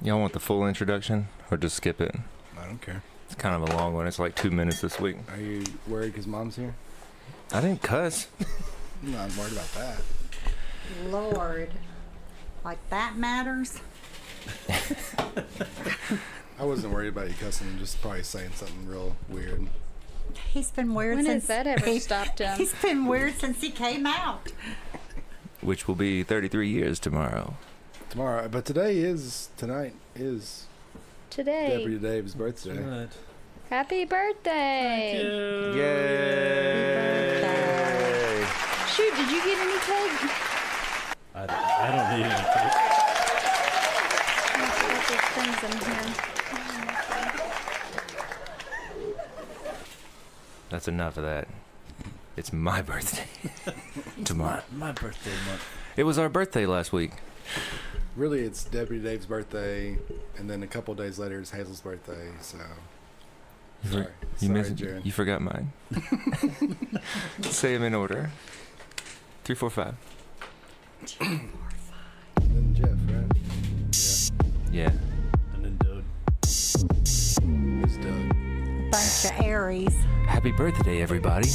Y'all want the full introduction or just skip it? I don't care. It's kind of a long one. It's like 2 minutes this week. Are you worried because Mom's here? I didn't cuss. I'm not worried about that. Lord. Like that matters? I wasn't worried about you cussing, just probably saying something real weird. He's been weird When since... has that ever stopped him? He's been weird since he came out. Which will be 33 years tomorrow. Tomorrow, but tonight is Today. Deputy Dave's birthday. Good. Happy birthday. Yay! Shoot, did you get any cake? I don't need any cake. There's things in here. That's enough of that. It's my birthday. Tomorrow. My birthday month. It was our birthday last week. Really, it's Deputy Dave's birthday, and then a couple days later it's Hazel's birthday. So, sorry, Jared. You forgot mine. Say them in order. 3, 4, 5. And then Jeff, right? Yeah. And then Doug. Who's Doug? Bunch of Aries. Happy birthday, everybody.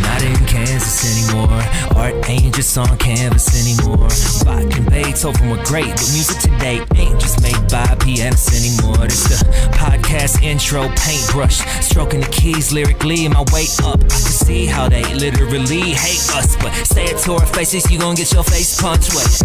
Not in Kansas anymore. Art ain't just on canvas anymore. Bach and Beethoven were great, but music today ain't just made by pianists anymore. It's the podcast intro paintbrush, stroking the keys lyrically in my way up. I can see how they literally hate us, but say it to our faces, you gon' get your face punched. Wait,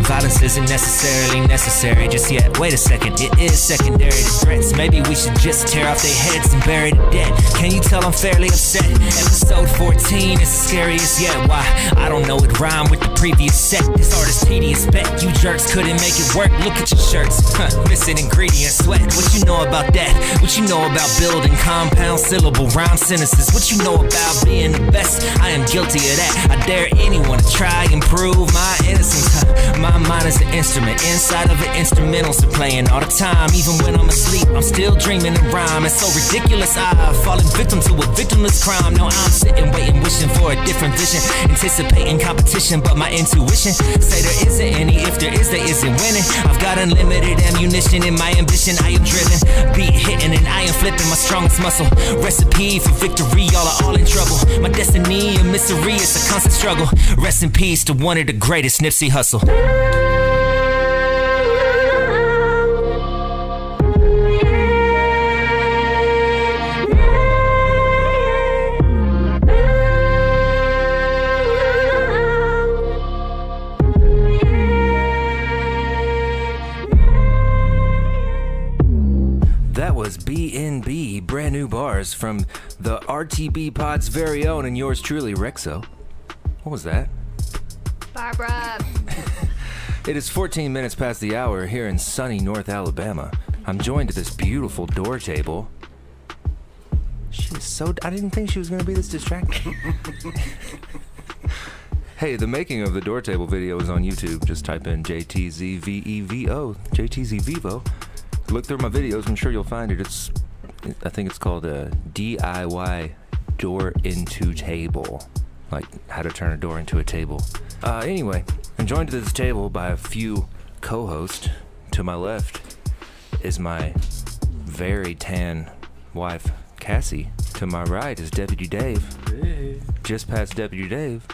violence isn't necessarily necessary just yet. Wait a second, it is secondary to threats. Maybe we should just tear off their heads and bury the dead. Can you tell I'm fairly upset? Episode 14 is the scariest yet. Why? I don't know it rhymed with the previous set. This art is tedious, bet you jerks couldn't make it work. Look at your shirts, missing ingredients, sweat. What you know about that? What you know about building compound syllable rhyme sentences? What you know about being the best? I am guilty of that. I dare anyone to try and prove my innocence. My mind is an instrument, inside of it instrumentals are playing all the time. Even when I'm asleep, I'm still dreaming a rhyme. It's so ridiculous, I've fallen victim to a victimless crime. No, I'm sitting waiting, wishing for a different vision, anticipating competition, but my intuition say there isn't any. If there is, there isn't winning. I've got unlimited ammunition in my ambition. I am driven, beat hitting, and I am flipping my strongest muscle. Recipe for victory, y'all are all in trouble. My destiny and misery is a constant struggle. Rest in peace to one of the greatest, Nipsey Hussle. That was BNB, brand new bars from the RTB Pod's very own and yours truly, Rexo. What was that? Barbara. It is 14 minutes past the hour here in sunny North Alabama. I'm joined at this beautiful door table. She's so... I didn't think she was going to be this distracting. Hey, the making of the door table video is on YouTube. Just type in JTZVEVO. JTZVevo. Look through my videos. I'm sure you'll find it. I think it's called a DIY door into table. Like how to turn a door into a table. Anyway, I'm joined at this table by a few co-hosts. To my left is my very tan wife, Cassie. To my right is Deputy Dave. Hey. Just past Deputy Dave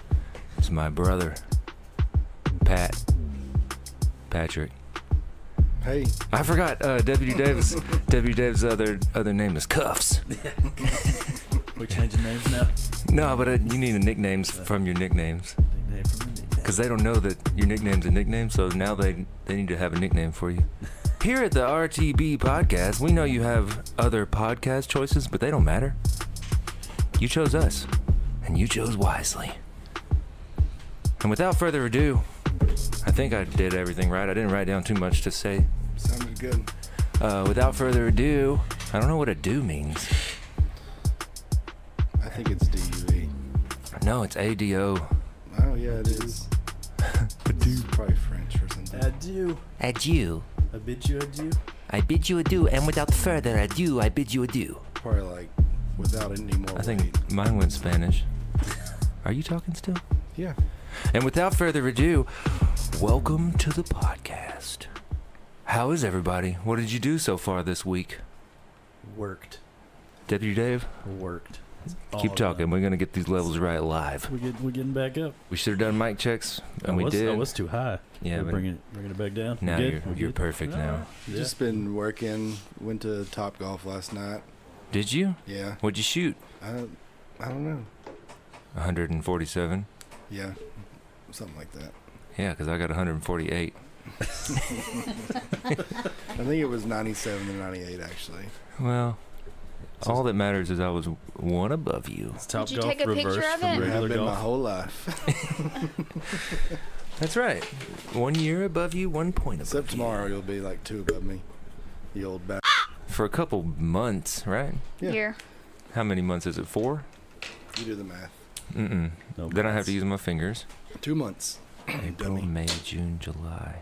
is my brother, Patrick. Hey, I forgot Deputy Dave's other name is Cuffs. We're changing names now. No, but you need a nicknames from your nicknames. Nickname from the nickname. Because they don't know that your nickname's a nickname, so now they need to have a nickname for you. Here at the RTB Podcast, we know you have other podcast choices, but they don't matter. You chose us, and you chose wisely. And without further ado, I think I did everything right. I didn't write down too much to say. sounded good. Without further ado, I don't know what ado means. I think it's DUV. No, it's ADO. Oh, yeah, it is. It's probably French or something. Adieu. Adieu. I bid you adieu. I bid you adieu, and without further ado, I bid you adieu. Probably like without any more I think weight. mine went Spanish. Are you talking still? Yeah. And without further ado, welcome to the podcast. How is everybody? What did you do so far this week? Worked. Deputy Dave, Worked. keep All talking. done. We're going to get these levels right live. We're getting back up. We should have done mic checks, and we I did. was too high. Yeah, We're but bringing it back down. now We good? We you're good? perfect now. Yeah. Just been working. Went to Top Golf last night. Did you? Yeah. What'd you shoot? I don't know. 147. Yeah. Something like that. Yeah, because I got 148. I think it was 97 to 98 actually. Well, all that matters is I was one above you. It's Top Did you Golf take a picture reverse of from it? Have regular been my golf. whole life. That's right. 1 year above you, 1 point above Except you. tomorrow you'll be like 2 above me. You old bat. For a couple months, right? Yeah. Here. How many months is it? 4? You do the math. Mm-mm. No Then I have maths. to use my fingers. 2 months. April, Dummy. May, June, July.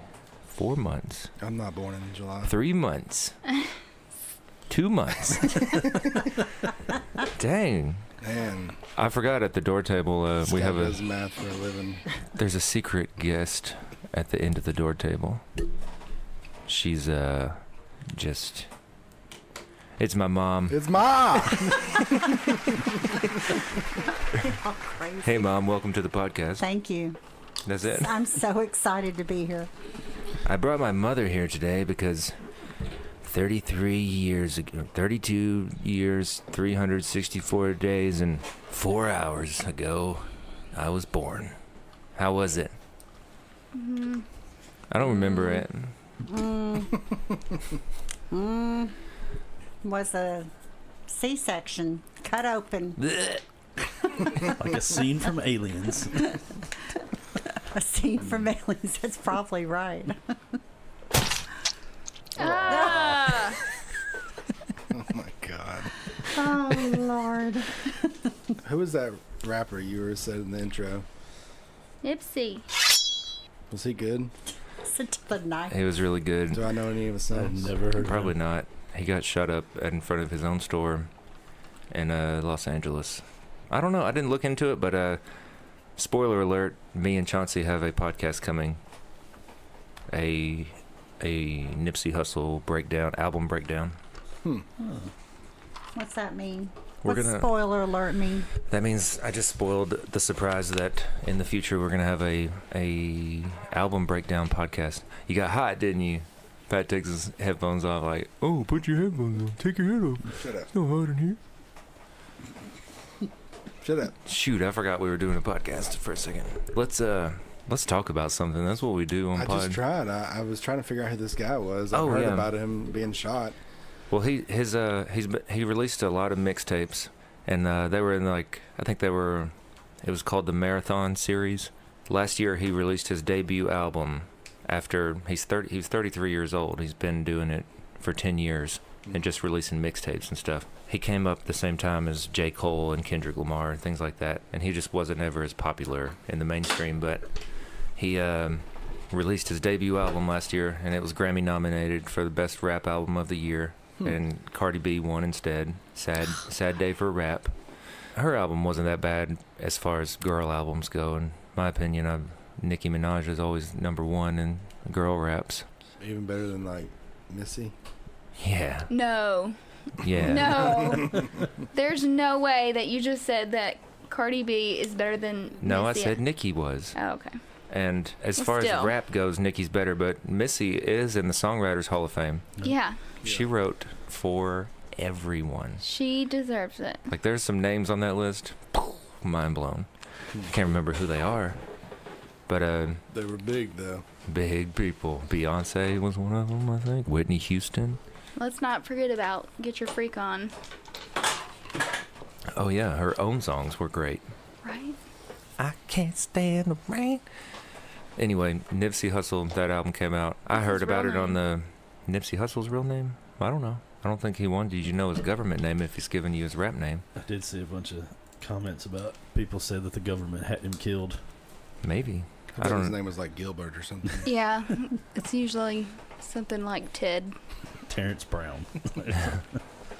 4 months. I'm not born in July. 3 months. 2 months. Dang. Man, I forgot at the door table, this we guy have does math for a living. there's a secret guest at the end of the door table. She's, just, it's my mom. It's Ma! All crazy. Hey, Mom, welcome to the podcast. Thank you. That's it. I'm so excited to be here. I brought my mother here today because 32 years, 364 days, and 4 hours ago, I was born. How was it? I don't remember it. Was a C-section, cut open. Blech. Like a scene from Aliens. A scene from Aliens. That's probably right. Ah! Oh my god. Oh Lord. Who was that rapper you were said in the intro? Nipsey. Was he good? Listen to the night. He was really good. Do I know any of his I've songs? never heard Probably of him. not. He got shut up in front of his own store in Los Angeles. I don't know. I didn't look into it, but spoiler alert: me and Chauncey have a podcast coming. A Nipsey Hussle breakdown, album breakdown. What's that mean? We're What's gonna- spoiler alert mean? That means I just spoiled the surprise that in the future we're gonna have a album breakdown podcast. You got hot, didn't you? Pat takes his headphones off, like, oh, put your headphones on, take your head off. Shut up. It's so hot in here. Shut up. Shoot, I forgot we were doing a podcast for a second. Let's talk about something. That's what we do on I pod. just tried. I was trying to figure out who this guy was. I Oh, heard yeah. about him being shot. Well, he released a lot of mixtapes, and they were in it was called the Marathon series. Last year he released his debut album after he was 33 years old. He's been doing it for 10 years and just releasing mixtapes and stuff. He came up the same time as J. Cole and Kendrick Lamar and things like that, and he just wasn't ever as popular in the mainstream, but he released his debut album last year, and it was Grammy nominated for the best rap album of the year. And Cardi B won instead. Sad day for rap. Her album wasn't that bad as far as girl albums go. In my opinion, Nicki Minaj is always #1 in girl raps. Even better than like Missy. Yeah, No. yeah. No. There's no way that you just said that Cardi B is better than No, Missy. I said Nicki was. Oh, okay. And as Well, far as still. rap goes, Nicki's better, but Missy is in the Songwriters Hall of Fame. Yeah. She wrote for everyone. She deserves it. Like, there's some names on that list. Mind blown. Can't remember who they are. But They were big though. big people. Beyonce was one of them, I think. Whitney Houston. Let's not forget about Get Your Freak On. Oh yeah, her own songs were great. Right? I can't stand the rain. Anyway, Nipsey Hussle, that album came out. I What's heard his about real it on the Nipsey Hussle's real name. I don't know. I don't think he wanted you to know his government name if he's giving you his rap name. I did see a bunch of comments about people said that the government had him killed. Maybe. I I thought his don't. name was like Gilbert or something. Yeah. It's usually something like Ted. Terrence Brown.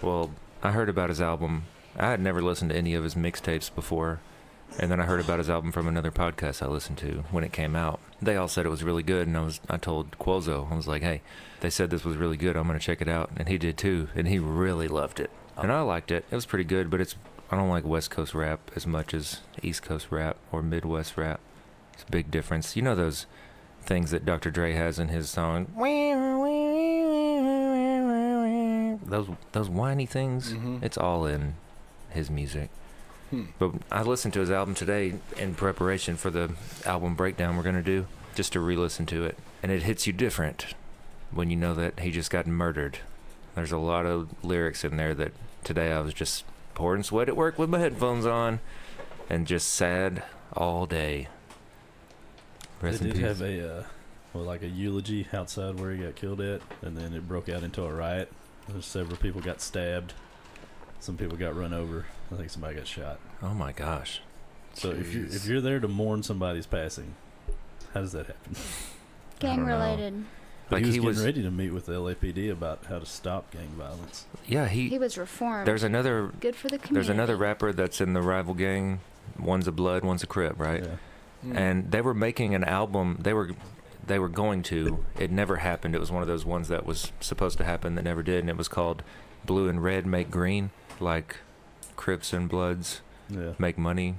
Well, I heard about his album I had never listened to any of his mixtapes before, and then I heard about his album from another podcast I listened to when it came out. They all said it was really good, and I told Quozo, I was like, hey, they said this was really good, I'm going to check it out, and he did too, and he really loved it. And I liked it. It was pretty good, but I don't like West Coast rap as much as East Coast rap or Midwest rap. It's a big difference. You know those things that Dr. Dre has in his song? Those whiny things? Mm-hmm. It's all in his music. But I listened to his album today in preparation for the album breakdown we're going to do, just to re-listen to it. And it hits you different when you know that he just got murdered. There's a lot of lyrics in there that today I was just pouring sweat at work with my headphones on and just sad all day. Rest They in did peace. have a like a eulogy outside where he got killed at, and then it broke out into a riot. There's several people got stabbed. Some people got run over. I think somebody got shot. Oh my gosh. So if Jeez. you're there to mourn somebody's passing, how does that happen? Gang don't know. related. But Like he he was was- getting ready to meet with the LAPD about how to stop gang violence. Yeah, He was reformed. there's another Good for the community. there's another rapper that's in the rival gang. One's a Blood, one's a Crip, right? Yeah. And they were making an album. They were going to. It never happened. It was one of those ones that was supposed to happen that never did, and it was called Blue and Red Make Green, like Crips and Bloods Yeah. make money,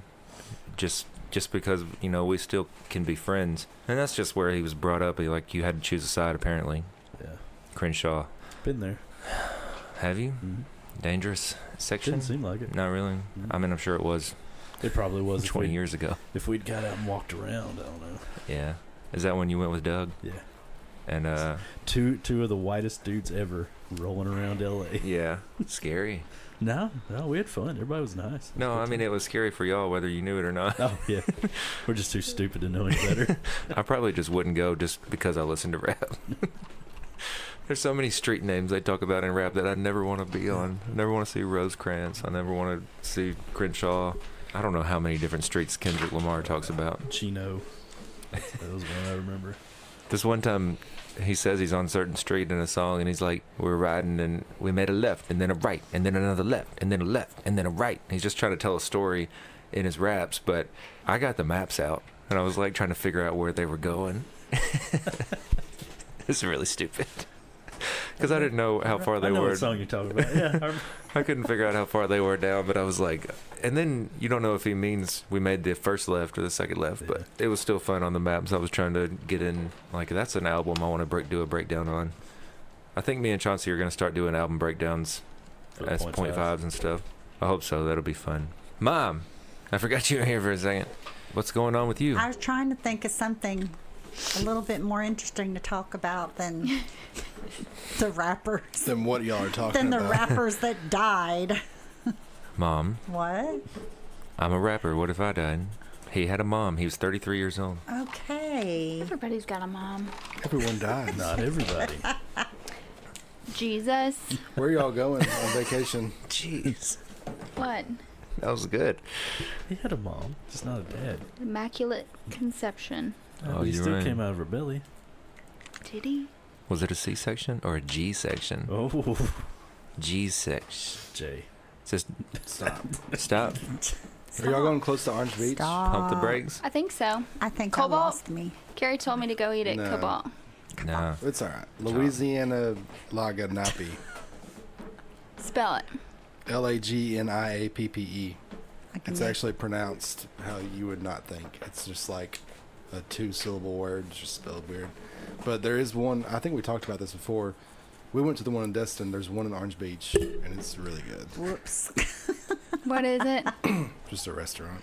just because we still can be friends. And that's just where he was brought up. You had to choose a side apparently. Yeah. Crenshaw, Been there. have you? Mm-hmm. Dangerous section? Didn't seem like it. Not really. Mhm. I mean, I'm sure it was It probably was 20 years ago. If we'd got out and walked around, I don't know. Yeah. Is that when you went with Doug? Yeah. And Two of the whitest dudes ever rolling around LA. yeah, scary. No, we had fun. Everybody was nice. No, I mean, it was scary for y'all whether you knew it or not. Oh yeah, we're just too stupid to know any better. I probably just wouldn't go just because I listen to rap. There's so many street names they talk about in rap that I never want to be on. I never want to see Rosecrans. I never want to see Crenshaw. I don't know how many different streets Kendrick Lamar talks about. Chino. That was one I remember. This one time, he says he's on a certain street in a song, and he's like, we're riding, and we made a left, and then a right, and then another left, and then a left, and then a right. He's just trying to tell a story in his raps, but I got the maps out, and I was like trying to figure out where they were going. It's really stupid. Because I didn't know how far they I know were. what song you're talking about. Yeah. I couldn't figure out how far they were down, but I was like, and then you don't know if he means we made the first left or the second left, but it was still fun on the maps. I was trying to get in, like, that's an album I want to do a breakdown on. I think me and Chauncey are going to start doing album breakdowns For as point point fives. fives and stuff. I hope so. That'll be fun. Mom, I forgot you were here for a second. What's going on with you? I was trying to think of something a little bit more interesting to talk about than the rappers. Then what y'all are talking Than the about? rappers that died. Mom, What? I'm a rapper. What if I died? He had a mom. He was 33 years old. Okay. Everybody's got a mom. Everyone dies. Not everybody. Jesus. Where y'all going on vacation? Jeez. What? That was good. He had a mom, just not a dad. Immaculate conception. Oh, But he you're still right. came out of her belly. Did he? Was it a C-section or a G-section? Oh, G-section. Jay. Just Stop. stop. Are y'all going close to Orange Beach? Stop. Pump the brakes. I think so. I think Cobalt? I lost me. Carrie told me to go eat at No. Cobalt. Nah. It's all right. Louisiana Laganappe. Spell it. Lagniappe. I can It's make- actually pronounced how you would not think. It's just like a 2-syllable word, just spelled weird. But there is one, I think we talked about this before. We went to the one in Destin. There's one in Orange Beach, and it's really good. Whoops. What is it? Just a restaurant.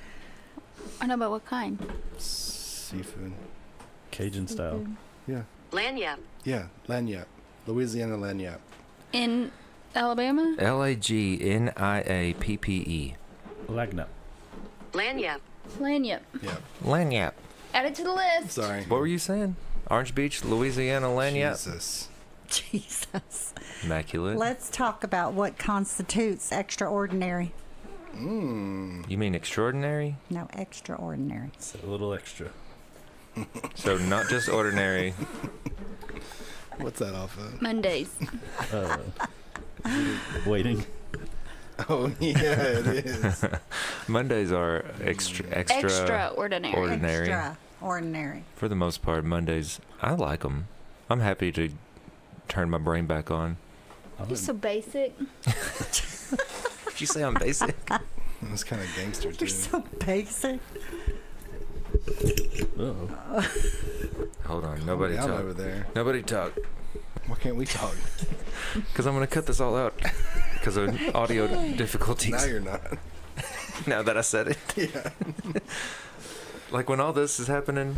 I know, but what kind? Seafood. Cajun style. Yeah. Lanyap. Yeah, Lanyap. Louisiana Lanyap. In Alabama? Lagniappe. Lagna. Lanyap. Lanyap. Yeah. Lagniappe. Add it to the list. Sorry. What were you saying? Orange Beach, Louisiana, Lagniappe. Jesus. Jesus. Immaculate. Let's talk about what constitutes extraordinary. You mean extraordinary? No, extraordinary. It's a little extra. So not just ordinary. What's that off of? Mondays. Waiting. Oh yeah, it is. Mondays are extraordinary. Extraordinary. For the most part, Mondays, I like them. I'm happy to turn my brain back on. You're so basic. Did you say I'm basic? It's kind of gangster too. You're so basic. Uh-oh. Hold on, nobody Calm down talk. over there. Nobody talk. Why can't we talk? Because I'm going to cut this all out. Because of audio difficulties. Now you're not. Now that I said it. Yeah. Like when all this is happening,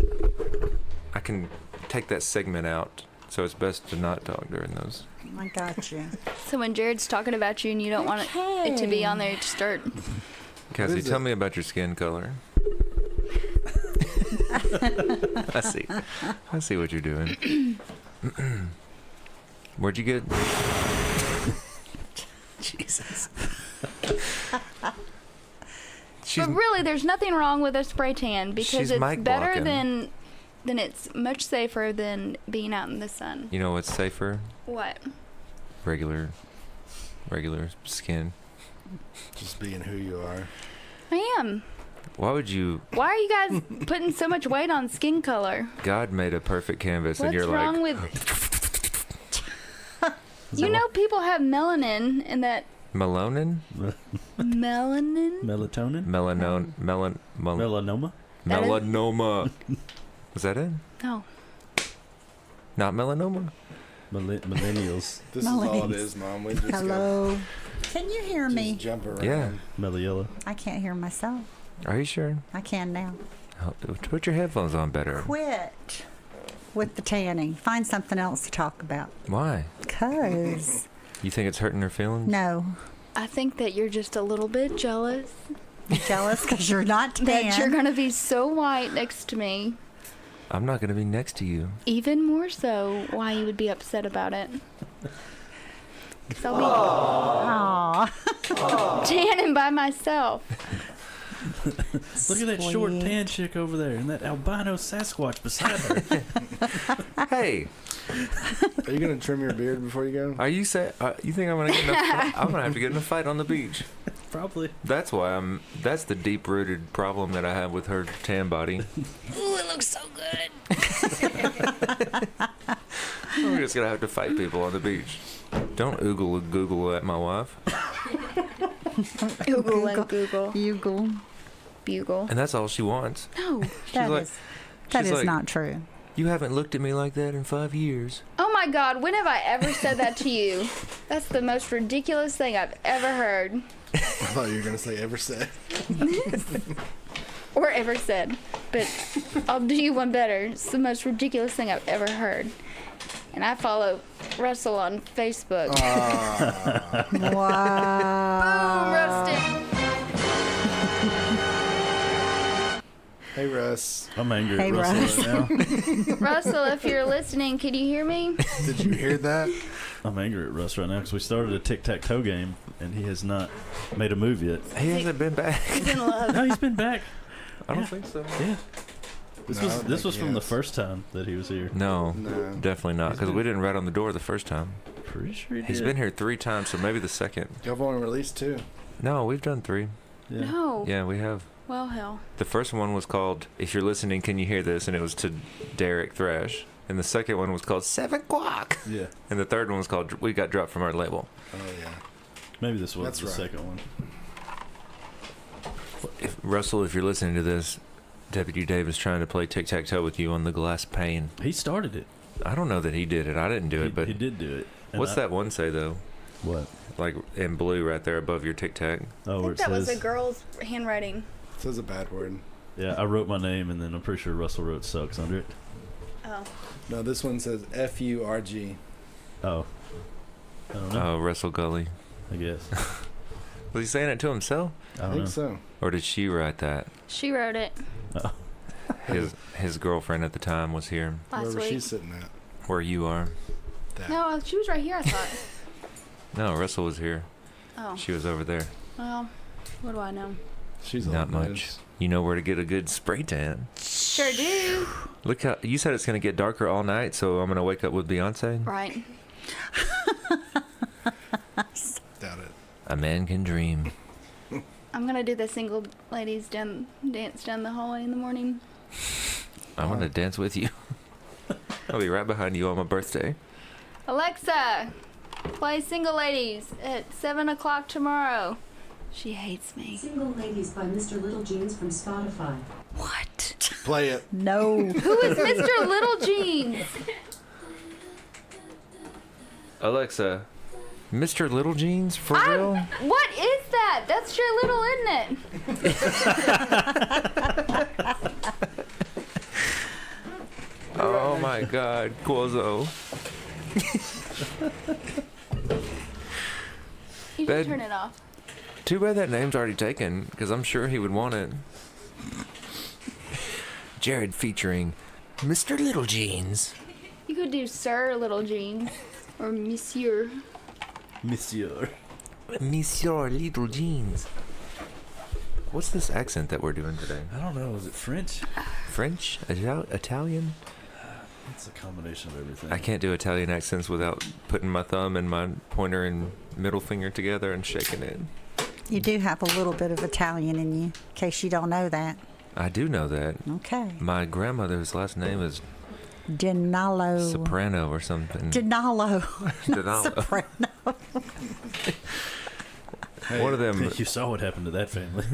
I can take that segment out. So it's best to not talk during those. I got you. So when Jared's talking about you and you don't want it to be on there, just start. Cassie, is tell it? me about your skin color. I see. I see what you're doing. Where'd you get? Jesus. She's But really, there's nothing wrong with a spray tan because She's it's mic better blocking. than it's much safer than being out in the sun. You know what's safer? What? Regular skin. Just being who you are. I am. Why would you? Why are you guys putting so much weight on skin color? God made a perfect canvas, and What's you're wrong like with? Is You that know, people have melanin, and that melonin, melanin. Melatonin? melanoma. That is- Melanoma. Is that it? No. Not melanoma. Millennials. This is all it Malaise. is, Mom. We just Hello. Can you hear Go, me? just jump around. Yeah. Meliella. I can't hear myself. Are you sure? I can now. Oh, put your headphones on better. Quit with the tanning. Find something else to talk about. Why? Cause You think it's hurting her feelings? no, I think that you're just a little bit jealous I'm jealous because you're not tan. that you're gonna be so white next to me. I'm not gonna be next to you. Even more so, why you would be upset about it. 'Cause I'll Aw. be tanning by myself. Look at that short Sweet. tan chick over there and that albino Sasquatch beside her. Hey, Are you gonna trim your beard before you go? are you you think I'm gonna get in a fight? I'm gonna have to get in a fight on the beach. Probably. That's why that's the deep-rooted problem that I have with her tan body. Ooh, it looks so good. We're just gonna have to fight people on the beach. Don't Google at my wife. Google and Google. Bugle. Bugle. And that's all she wants. No. That like- is that she's is like- not true. You haven't looked at me like that in 5 years. Oh my God, when have I ever said that to you? That's the most ridiculous thing I've ever heard. I thought you were gonna say ever said. Or ever said. But I'll do you one better. It's the most ridiculous thing I've ever heard. And I follow Russell on Facebook. Wow. Boom, roasted. Hey Russ, I'm angry Hey, at Russell Russ. right now. Russell, if you're listening, can you hear me? did you hear that? I'm angry at Russ right now because we started a tic-tac-toe game and he has not made a move yet. He hasn't been back. He's in love. No, he's been back. I don't Yeah. think so. Yeah. This No, I was don't this think was he from the has. first time that he was here. No, No. definitely not. He's Because been- we didn't rat on the door the first time. Pretty sure he He's did. been here 3 times, so maybe the second. Y'all only released 2. No, we've done 3. Yeah. No. Yeah, we have. Well, hell. The first one was called "If You're Listening, Can You Hear This?" and it was to Derek Thrash. And the second one was called 7 O'Clock. Yeah. And the third one was called "We Got Dropped from Our Label." Oh yeah. Maybe this was That's the right. second one. Russell, if you're listening to this, Deputy Dave is trying to play tic-tac-toe with you on the glass pane. He started it. I don't know that he did it. I didn't do he, it, but he did do it. And what's I- that one say though? What? Like in blue right there above your tic-tac. Oh, I where think it that was says. a girl's handwriting. It says a bad word. Yeah, I wrote my name and then I'm pretty sure Russell wrote "sucks" under it. Oh. No, this one says FURG. Oh. I don't know. Oh, Russell Gully. I guess. Was he saying it to himself? I I don't think know. so. Or did she write that? She wrote it His girlfriend at the time was here, last Wherever week. she's sitting at. where you are. That. No, she was right here, I thought. No, Russell was here. Oh. She was over there. Well, what do I know? She's Not all much. news. You know where to get a good spray tan. Sure do. Look how you said it's gonna get darker all night, so I'm gonna wake up with Beyonce. Right. Doubt it. A man can dream. I'm gonna do the single ladies dance down the hallway in the morning. I want to dance with you. I'll be right behind you on my birthday. Alexa, play Single Ladies at 7 o'clock tomorrow. She hates me. Single Ladies by Mr. Little Jeans from Spotify. What? Play it. No. Who is Mr. Little Jeans? Alexa, Mr. Little Jeans, for real? What is that? That's your little, isn't it? Oh my God, Quozo. You That- can turn it off. Too bad that name's already taken, because I'm sure he would want it. Jared featuring Mr. Little Jeans. You could do Sir Little Jeans or Monsieur. Monsieur. Monsieur Little Jeans. What's this accent that we're doing today? I don't know. Is it French? French? Italian? It's a combination of everything. I can't do Italian accents without putting my thumb and my pointer and middle finger together and shaking it. You do have a little bit of Italian in you, in case you don't know that. I do know that. Okay. My grandmother's last name is Denalo. Soprano or something. Denalo. Denalo. Soprano. One of them. You saw what happened to that family.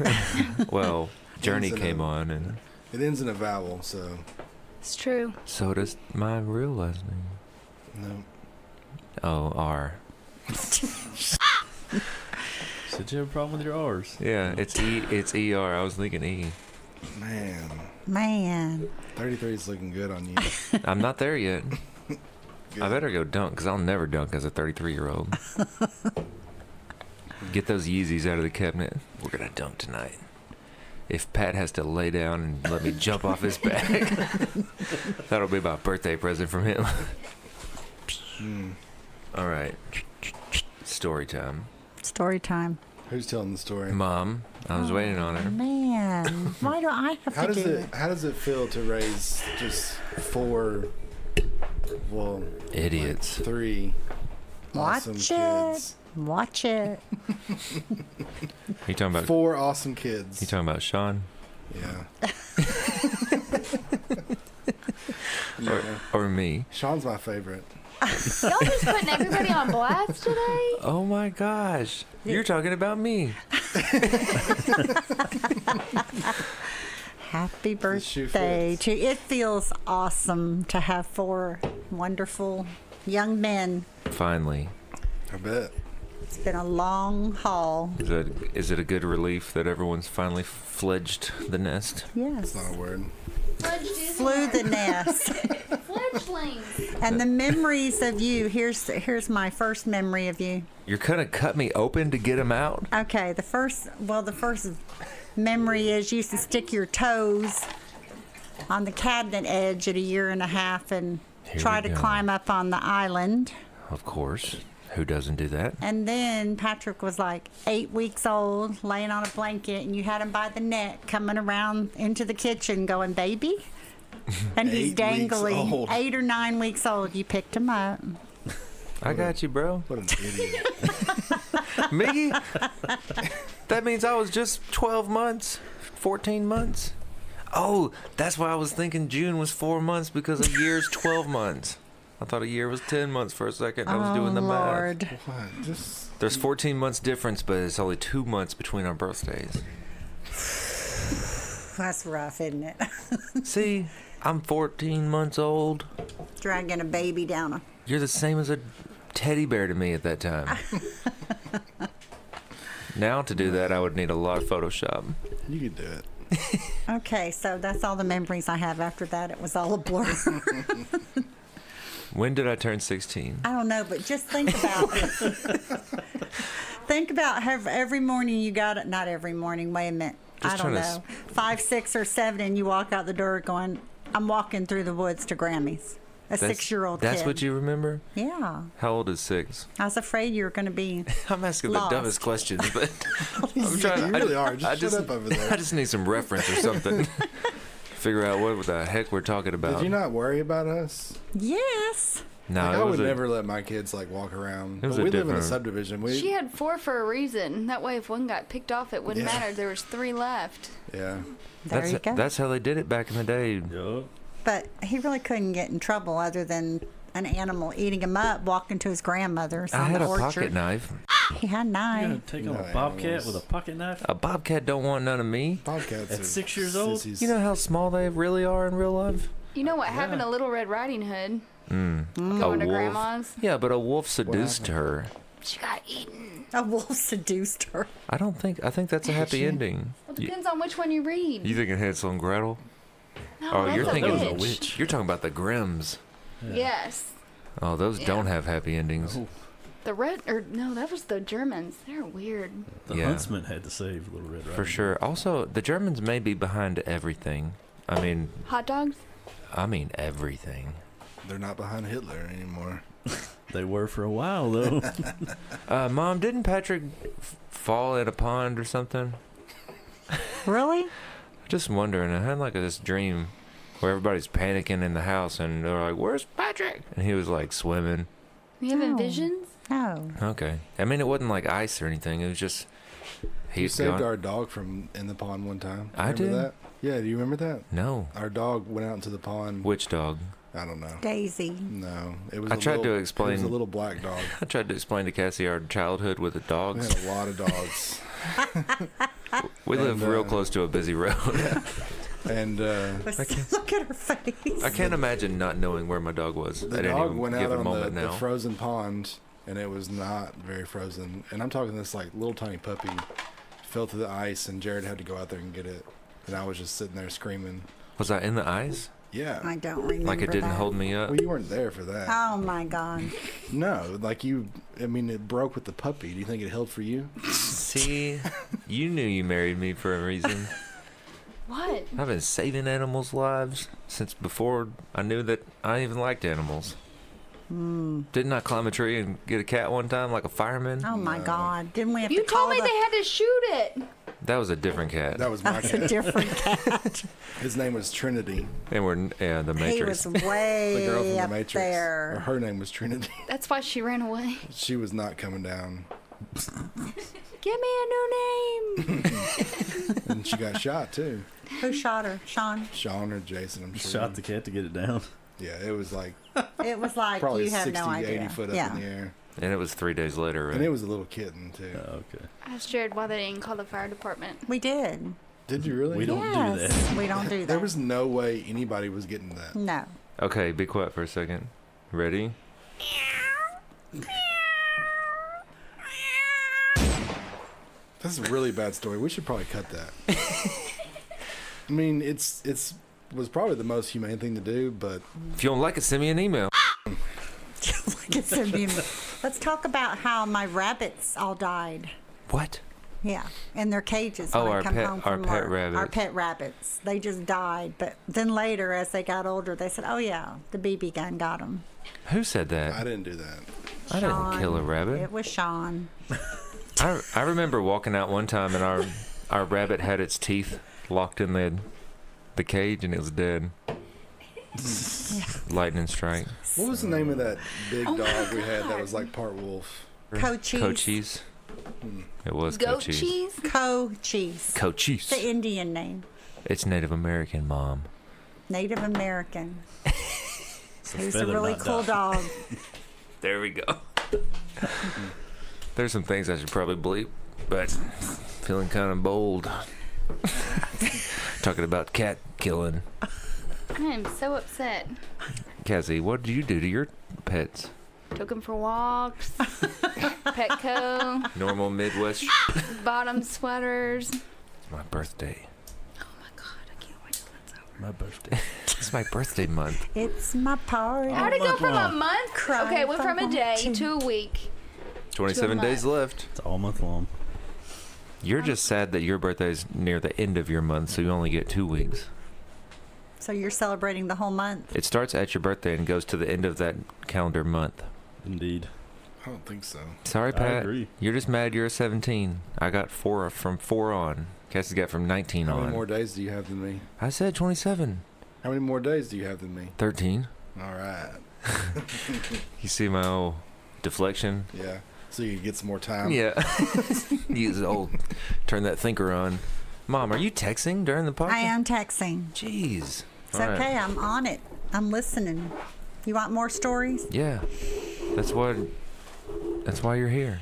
Well, Journey Ends in came a- on, and It ends in a vowel, so It's true. so does my real last name. no. Oh, R. So did you have a problem with your R's? Yeah, it's E. It's ER. I was thinking E. Man. 33 is looking good on you. I'm not there yet. Good. I better go dunk, because I'll never dunk as a 33-year-old. Get those Yeezys out of the cabinet. We're going to dunk tonight. If Pat has to lay down and let me jump off his back, that'll be my birthday present from him. All right. Story time. Story time. Who's telling the story? Mom, I was waiting on her. Man. Why do I have How to does do it? How does it feel to raise just 4? Well, Idiots. 3 Watch awesome it. kids. Watch it. You talking about? 4 awesome kids. You talking about Sean Yeah. Yeah. or me? Sean's my favorite. Y'all just putting everybody on blast today? Oh my gosh, you're talking about me. Happy The shoe birthday fits. to it. Feels awesome to have 4 wonderful young men. Finally, I bet. It's been a long haul. is it a good relief that everyone's finally fledged the nest? Yes. It's not a word. Flew the nest. Fledglings. And the memories of you. Here's my first memory of you. You're gonna cut me open to get them out? Okay, the first memory is you used to stick your toes on the cabinet edge at a 1.5 years and Here try we to go. climb up on the island. Of course. Who doesn't do that? And then Patrick was like 8 weeks old, laying on a blanket, and you had him by the neck coming around into the kitchen going, "Baby?" And he's 8 weeks dangling. old. 8 or 9 weeks old. You picked him up. I got you, bro. What an idiot. Me? That means I was just 12 months, 14 months. Oh, that's why I was thinking June was 4 months, because a year's 12 months. I thought a year was 10 months for a second. I was doing the math. Lord. What? Just There's 14 months difference, but it's only 2 months between our birthdays. That's rough, isn't it? See, I'm 14 months old. Dragging a baby down a. You're the same as a teddy bear to me at that time. Now to do that, I would need a lot of Photoshop. you could do it. Okay, so that's all the memories I have. After that, it was all a blur. When did I turn 16? I don't know, but just think about how every morning you got it. Not every morning. Wait a minute. Just I don't trying to know. 5, 6, or 7, and you walk out the door going, "I'm walking through the woods to Grammy's." A 6-year-old kid. That's what you remember? Yeah. How old is 6? I was afraid you were going to be. I'm asking Lost. the dumbest questions, but I'm trying. You really are. Just shut up over there. I just need some reference or something. Figure out what the heck we're talking about. Did you not worry about us? Yes. No, Like, it I was would a- never let my kids like walk around. It was But a we live in a different- subdivision. She had 4 for a reason. That way, if one got picked off, it wouldn't Yeah. matter. There was 3 left. Yeah. There you go. That's how they did it back in the day. Yup. But he really couldn't get in trouble other than an animal eating him up, walking to his grandmother's I on had the a orchard. pocket knife. He had a You gonna knife. take on No a bobcat animals. with a pocket knife? A bobcat don't want none of me. Bobcats At are 6 years old? sissies. You know how small they really are in real life? You know what? Having Yeah. a Little Red Riding Hood, A going to wolf. grandma's, Yeah, but a wolf seduced happened? her. she got eaten. A wolf seduced her. I think that's a happy ending. Well, depends on which one you read. You thinking Hansel and Gretel? No, Oh, that's you're a thinking That was a witch. witch. You're talking about the Grimms. Yes. Oh, those Yeah. don't have happy endings. Oh, The red, or no, that was the Germans. They're weird. the Yeah. huntsman had to save Little Red Riding For Hood. sure. Also, the Germans may be behind everything. I mean Hot dogs? everything. They're not behind Hitler anymore. They were for a while, though. Mom, didn't Patrick fall in a pond or something? Really? Just wondering. I had like this dream where everybody's panicking in the house and they're like, "Where's Patrick?" And he was like swimming. You having Oh. visions? No. Okay. I mean, it wasn't like ice or anything. It was just You he's saved gone. our dog from in the pond one time. I Remember did? that? Yeah, do you remember that? No. Our dog went out into the pond. Which dog? I don't know. Daisy. No, it was. I a tried to little- It explain- was a little black dog. I tried to explain to Cassie our childhood with the We dogs. had a lot of dogs, We live and, real close to a busy road. and Look at her face. I can't imagine not knowing where my dog was the at dog any went out given on moment the now. frozen pond, and it was not very frozen. And I'm talking this like little tiny puppy fell to the ice, and Jared had to go out there and get it, and I was just sitting there screaming. Was I in the ice? Yeah. I don't remember. Like it didn't that. hold me up? Well, you weren't there for that. Oh my God. No, like you. I mean, it broke with the puppy. Do you think it held for you? See, you knew you married me for a reason. What? I've been saving animals' lives since before I knew that I even liked animals. Didn't I climb a tree and get a cat one time like a fireman? Oh my God. Didn't we have You to call told me the... they had to shoot it. That was a different cat. That was my That's a cat. different cat. His name was Trinity. And we're the He Matrix. was way The girl from the up Matrix. Or there. her name was Trinity. That's why she ran away. She was not coming down, Give me a new name. and she got shot too. Who shot her? Sean? Sean or Jason, I'm sure. Shot the cat to get it down. Yeah, it was like It was like probably you have 60, no idea. 80 foot up yeah. in the air, And it was 3 days later, right? and it was a little kitten too. Okay. I asked Jared why they didn't call the fire department. We did. Did you really? We don't do yes. that. We don't do that. There was no way anybody was getting that. No. Okay, be quiet for a second. Ready? This is a really bad story. We should probably cut that. I mean, it's was probably the most humane thing to do, but If you don't like it, send me an email. Like it's a meme. Let's talk about how my rabbits all died. What? Yeah, in their cages Oh, when I our come pet- home our from pet work. rabbits. Our pet rabbits. They just died. But then later, as they got older, they said, "Oh yeah, the BB gun got them." Who said that? I didn't do that. I didn't kill a rabbit. It was Sean. I remember walking out one time and our rabbit had its teeth locked in the cage and it was dead. Lightning strike. What was the name of that big Oh my dog we had that God. was like part wolf? Cochise. Cochise. It was Goat Cochise. cheese? Cochise. Cochise. The Indian name. It's Native American, Mom. Native American. It's He's a feather, really not cool dog. dog. There we go. There's some things I should probably bleep, but feeling kind of bold. Talking about cat killing. I am so upset. Cassie, what did you do to your pets? Took them for walks. Petco. Normal Midwest. Bottom sweaters. It's my birthday. Oh my God, I can't wait till that's over. My birthday. It's my birthday month. It's my party. How'd it go month from a long. month? Cry Okay, it went from a from day one to a week. 27 To a days month. left. It's all month long. You're just sad that your birthday's near the end of your month, so you only get 2 weeks. So you're celebrating the whole month? It starts at your birthday and goes to the end of that calendar month. Indeed. I don't think so. Sorry, I Pat. agree. You're just mad you're 17. I got 4 from 4 on. Cassie's got from 19 How on. many more days do you have than me? I said 27. How many more days do you have than me? 13. All right. You see my old deflection? Yeah. So you can get some more time. Yeah. Use the old, turn that thinker on. Mom, are you texting during the podcast? I am texting. Jeez. It's All right. okay. I'm on it. I'm listening. You want more stories? Yeah. That's why you're here.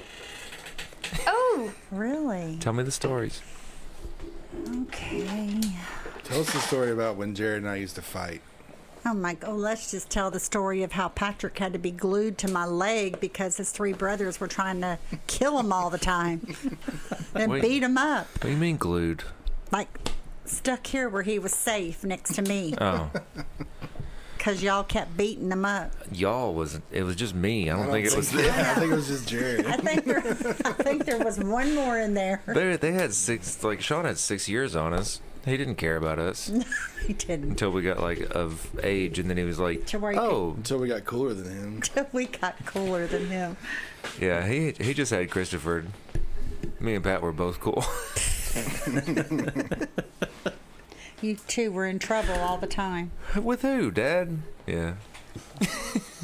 Oh, Really? Tell me the stories. Okay. Tell us the story about when Jared and I used to fight. Oh my God, let's just tell the story of how Patrick had to be glued to my leg because his 3 brothers were trying to kill him all the time and Wait. beat him up. What do you mean glued? Like stuck here where he was safe next to me Oh, because y'all kept beating him up. it was just me. I don't think it was. Yeah, I think it was just Jared. I think there was one more in there. They had 6, like Sean had 6 years on us. He didn't care about us He didn't. until we got like of age, and then he was like, To where you "Oh, Until we got cooler than him. We got cooler than him. yeah." He just had Christopher. Me and Pat were both cool. You two were in trouble all the time. With who, Dad? Yeah.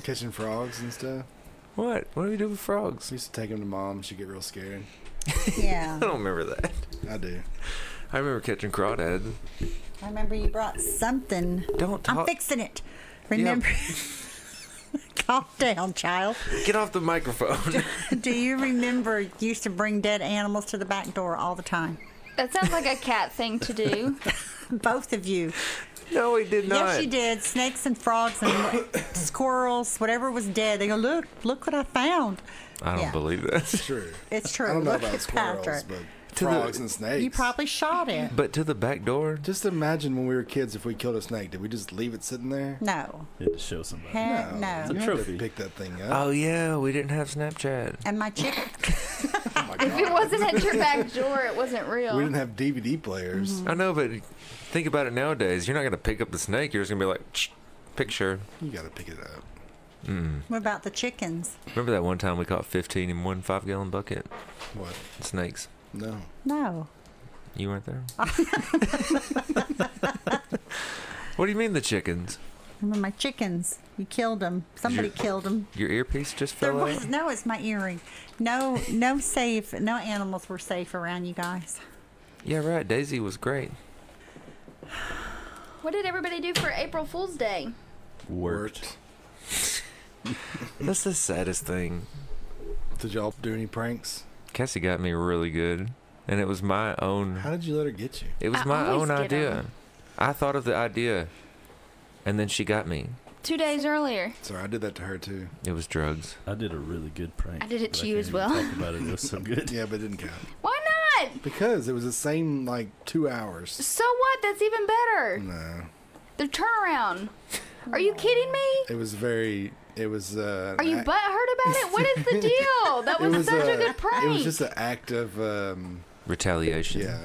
Catching frogs and stuff. What? What do we do with frogs? We used to take them to Mom. She'd get real scared. Yeah. I don't remember that. I do. I remember catching crawdads. I remember you brought something. Don't talk. I'm fixing it. Remember? Calm down, child. Get off the microphone. Do you remember you used to bring dead animals to the back door all the time? that sounds like a cat thing to do. Both of you. No, he did not. Yes, you did. Snakes and frogs and squirrels, whatever was dead. They go, look what I found. I don't Yeah. believe that. It's true. It's true. I don't know Look about at squirrels, Patrick. but To the- frogs and snakes. You probably shot it. But to the back door. Just imagine when we were kids, if we killed a snake, did we just leave it sitting there? No. You had to show somebody. Heck You no. had to trophy. pick that thing up. Oh yeah, we didn't have Snapchat. And my chicken. Oh my If it God. wasn't at your back door, it wasn't real. We didn't have DVD players. Mm-hmm. I know, but think about it nowadays. You're not gonna pick up the snake. You're just gonna be like, picture. You got to pick it up. What about the chickens? Remember that one time we caught 15 in one 5-gallon bucket? What? Snakes. No. No. You weren't there. What do you mean the chickens? Remember my chickens? You killed them. Somebody killed them. Your earpiece just There fell out. was no. It's my earring. No safe. No animals were safe around you guys. Yeah, right. Daisy was great. What did everybody do for April Fool's Day? Worked. That's the saddest thing. Did y'all do any pranks? Cassie got me really good, and it was my own. How did you let her get you? It was I my always own get idea. 'em. I thought of the idea, and then she got me. 2 days earlier. Sorry, I did that to her too. It was drugs. I did a really good prank. I did it but to you can't as even well. Talk about it. It was so good. Yeah, but it didn't count. Why not? Because it was the same, like, 2 hours. So what? That's even better. No. The turnaround. Are you kidding me? It was very, it was, Are you butthurt about it? What is the deal? That was, such a good prank. It was just an act of, Retaliation. yeah.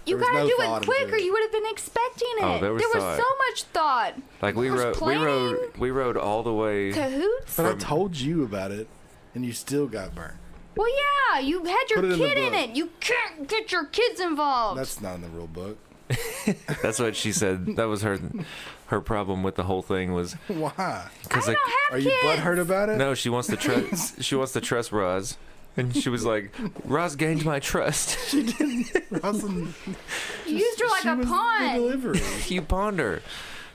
You There was gotta no do thought it into quicker. it. You would have been expecting it. Oh, there was thought. so much thought. Like we There was we rode all the way. Cahoots? But I From- told you about it, and you still got burned. Well, yeah, you had your Put it in the kid in book. it. You can't get your kids involved. That's not in the rule book. That's what she said. That was her problem with the whole thing was Why? I because don't have Are you kids. butthurt about it? no, she wants to trust. She wants to trust Roz, and she was like, "Roz gained my trust. Roslyn, You used her like she a was the pawn. delivery. You pawned her.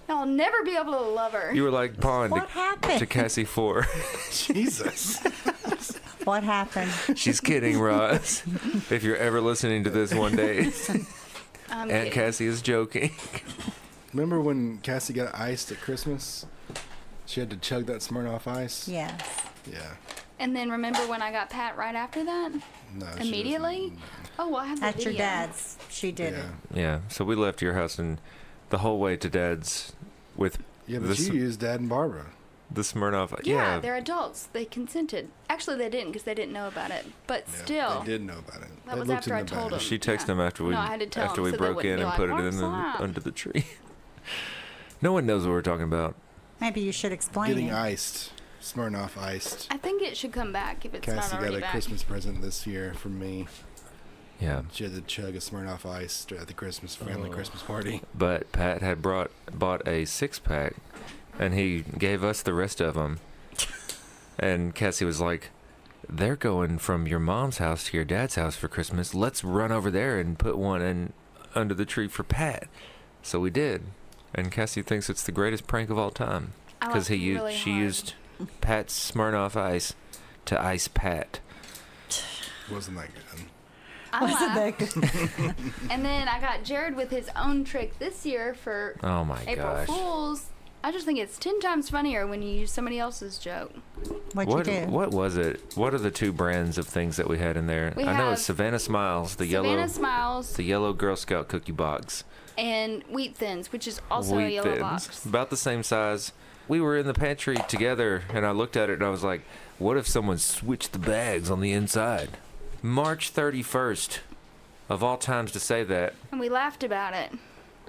I'll never be able to love her. You were like pawn What to happened? Cassie 4. Jesus. What happened? She's kidding, Roz. If you're ever listening to this one day, I'm Aunt kidding. Cassie is joking. Remember when Cassie got iced at Christmas? She had to chug that Smirnoff Ice? Yes. Yeah. And then remember when I got Pat right after that? No. she Immediately? doesn't. Oh, well, I have the At your video. dad's. She did Yeah. it. Yeah, so we left your house and the whole way to Dad's with Yeah, but This- you used Dad and Barbara. the Smirnoff. Yeah, they're adults. They consented. Actually, they didn't because they didn't know about it. But Yeah, still, They did know about it. That They was looked after in I the told bag. him. She texted him after we No, I had to tell him we so they broke wouldn't in be and like, put it "What's in the, that?" under the tree. No one knows what we're talking about. Maybe you should explain Getting it. iced. Smirnoff iced. I think it should come back if it's not Cassie got already a back. Christmas present this year from me. Yeah, She had to chug a Smirnoff Ice at the Christmas family Christmas party. but Pat had bought a 6-pack and he gave us the rest of them. And Cassie was like, they're going from your mom's house to your dad's house for Christmas. Let's run over there and put one in under the tree for Pat. So we did. And Cassie thinks it's the greatest prank of all time. Because she used Pat's Smirnoff Ice to ice Pat. Wasn't that good? Wasn't that good? And then I got Jared with his own trick this year for Oh my April gosh. Fools. I just think it's 10 times funnier when you use somebody else's joke. What'd you do? What was it? What are the two brands of things that we had in there? We I know have it's Savannah Smiles, the Savannah Smiles yellow Girl Scout cookie box. and Wheat Thins, which is also a Wheat yellow Thins, box. about the same size. We were in the pantry together, and I looked at it and I was like, what if someone switched the bags on the inside? March 31st, of all times to say that. And we laughed about it.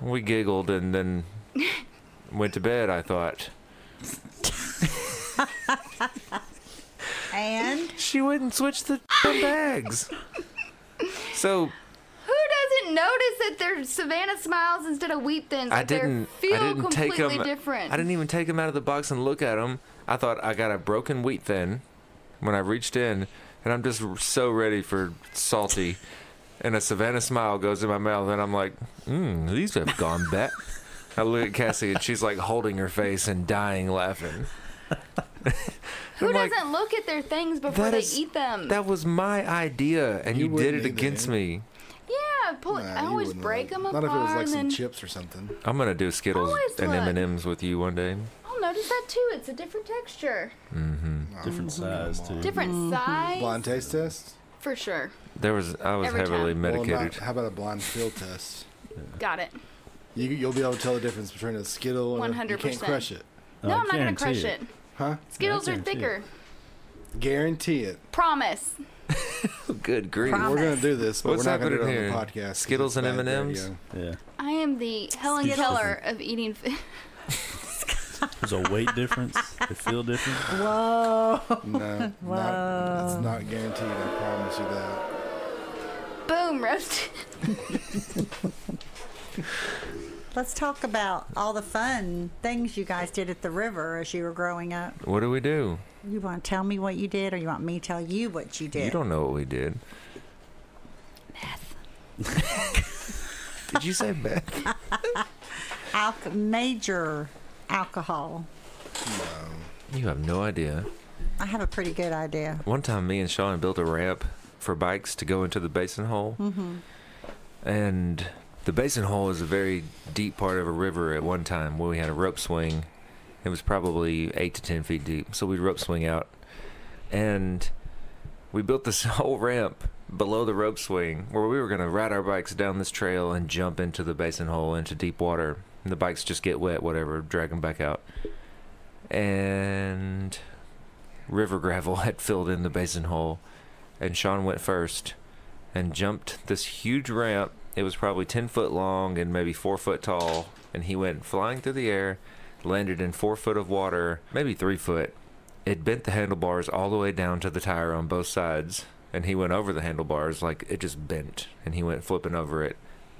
We giggled and then went to bed, I thought. And She wouldn't switch the bags. So Who doesn't notice that they're Savannah Smiles instead of Wheat Thins? I But they didn't feel take completely them. different. I didn't even take them out of the box and look at them. I thought I got a broken Wheat Thin when I reached in, and I'm just so ready for salty. And a Savannah Smile goes in my mouth, and I'm like, these have gone bad. I look at Cassie, and she's like holding her face and dying laughing. Who I'm like, doesn't look at their things before they eat them? That was my idea, and you did wouldn't it either. against me. Yeah, I you always wouldn't break really. them apart. Not if it was like and some then chips or something. I'm gonna do Skittles Always and look. M&Ms with you one day. I'll notice that too. It's a different texture, Different size too. different size. Blind taste test? For sure. I was Every heavily time. medicated. How about a blind feel test? Got it. You'll be able to tell the difference between a Skittle and you 100%. can't crush it. No, I'm not gonna guarantee crush it. Huh? Skittles Yeah, I are guarantee thicker. Guarantee it. Promise. Good grief. Promise. We're going to do this, but What's we're not going to do happening it on here? the podcast. 'cause Skittles it's and bad M&Ms? radio. Yeah. I am the Helen Skittles. Keller of eating fish. There's a weight difference. They feel different. whoa. No, it's not guaranteed. I promise you that. Boom, roasted. Let's talk about all the fun things you guys did at the river as you were growing up. What do we do? You want to tell me what you did, or you want me to tell you what you did? You don't know what we did. Did you say meth? Major alcohol. You have no idea. I have a pretty good idea. One time, me and Sean built a ramp for bikes to go into the basin hole. And the basin hole is a very deep part of a river at one time where we had a rope swing. It was probably 8 to 10 feet deep. So we'd rope swing out. And we built this whole ramp below the rope swing where we were going to ride our bikes down this trail and jump into the basin hole into deep water. And the bikes just get wet, whatever, drag them back out. And river gravel had filled in the basin hole. And Sean went first and jumped this huge ramp. It was probably 10 foot long and maybe 4 foot tall. And he went flying through the air, landed in 4 foot of water, maybe 3 foot. It bent the handlebars all the way down to the tire on both sides. And he went over the handlebars like it just bent. And he went flipping over it.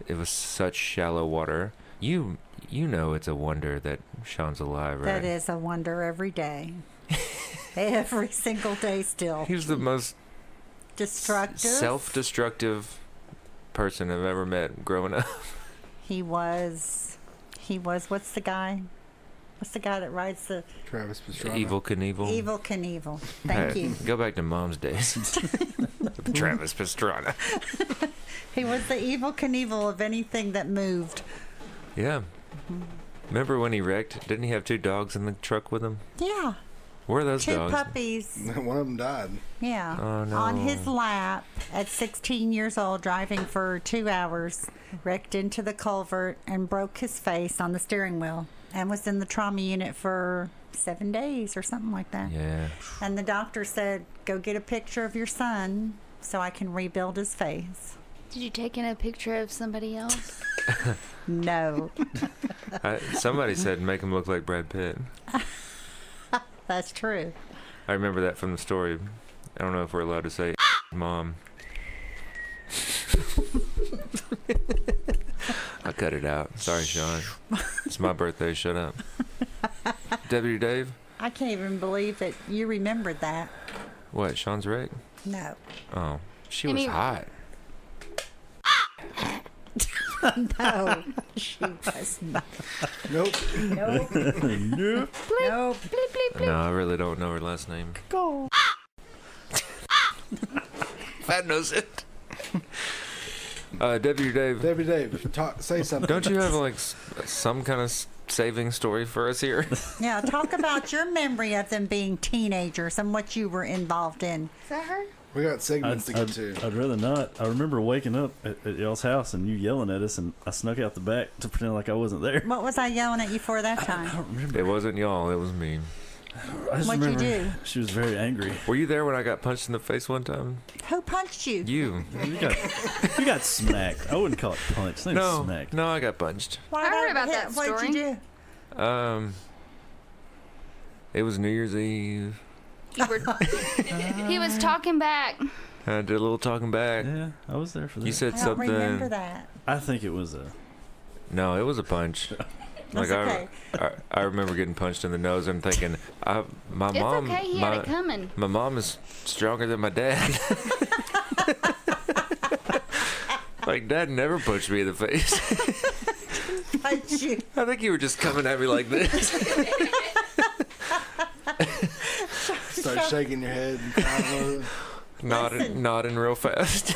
It was such shallow water. You know it's a wonder that Sean's alive, right? That is a wonder every day. Every single day still. He was the most Destructive. self-destructive person I've ever met growing up. He was, what's the guy? What's the guy that rides the Travis Pastrana. Evil Knievel. Evil Knievel? Thank Hey, you. Go back to Mom's days. Travis Pastrana. He was the Evil Knievel of anything that moved. Yeah. Remember when he wrecked? Didn't he have 2 dogs in the truck with him? Yeah. Where are those 2 dogs? puppies. One of them died. Yeah. Oh, no. On his lap at 16 years old, driving for 2 hours, wrecked into the culvert and broke his face on the steering wheel and was in the trauma unit for 7 days or something like that. Yeah. And the doctor said, go get a picture of your son so I can rebuild his face. Did you take in a picture of somebody else? No. Somebody said make him look like Brad Pitt. That's true. I remember that from the story. I don't know if we're allowed to say Mom. I cut it out. Sorry, Sean. It's my birthday. Shut up. Deputy Dave? I can't even believe that you remembered that. What, Sean's wreck? No. Oh, she I was mean- hot. No, she was not. Nope. Nope. Nope. Nope. Bleep, bleep, bleep. No, I really don't know her last name. Go. Fat knows it. Deputy Dave, Deputy Dave, say something. don't you have like some kind of saving story for us here? Yeah, talk about your memory of them being teenagers and what you were involved in. Is that her? We got segments to get to. I'd rather not. I remember waking up at y'all's house and you yelling at us, and I snuck out the back to pretend like I wasn't there. What was I yelling at you for that I time? don't remember. It wasn't y'all, it was me. I just What'd you remember do? she was very angry. Were you there when I got punched in the face one time? Who punched you? You. You got smacked. I wouldn't call it punched. I think No, smacked. no, I got punched. Why I heard did about hit? that What'd story. you do? It was New Year's Eve. He was talking back. I did a little talking back. Yeah, I was there for that. You said I don't something. remember that. I think it was a. No, it was a punch. That's okay. I remember getting punched in the nose and thinking, my It's mom, okay, he had it coming. my mom is stronger than my dad. Like, Dad never punched me in the face. Punched you. I think you were just coming at me like this. Start shaking your head and crying a little. nodding real fast.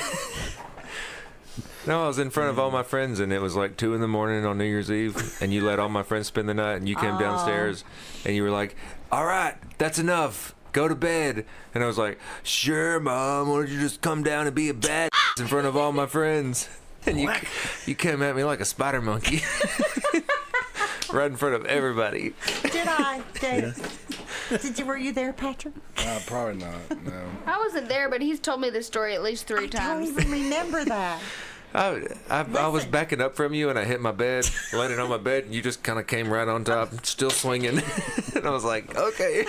No, I was in front of all my friends, and it was like 2 a.m. on New Year's Eve, and you let all my friends spend the night, and you came downstairs, and you were like, all right, that's enough. Go to bed. And I was like, sure, Mom, why don't you just come down and be a bad in front of all my friends? And you came at me like a spider monkey. Right in front of everybody. Did I, Dave? Were you there, Patrick? Probably not. No. I wasn't there, but he's told me this story at least 3 I don't times. even remember that. I was backing up from you, and I hit my bed, landed on my bed, and you just kind of came right on top, still swinging. And I was like, okay.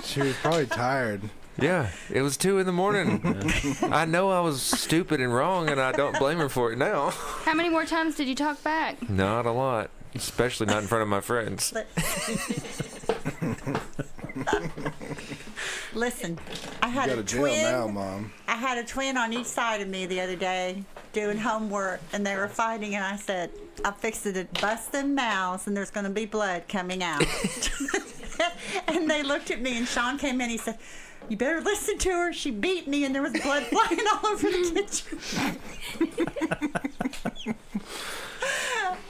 She was probably tired. Yeah, it was 2 a.m. I know I was stupid and wrong, and I don't blame her for it now. How many more times did you talk back? Not a lot, especially not in front of my friends. Listen, I had You a got a jail twin. now, Mom. I had a twin on each side of me the other day doing homework, and they were fighting, and I said, I'm fixing to bust them mouths, and there's going to be blood coming out. And they looked at me, and Sean came in, he said, you better listen to her. She beat me, and there was blood flying all over the kitchen.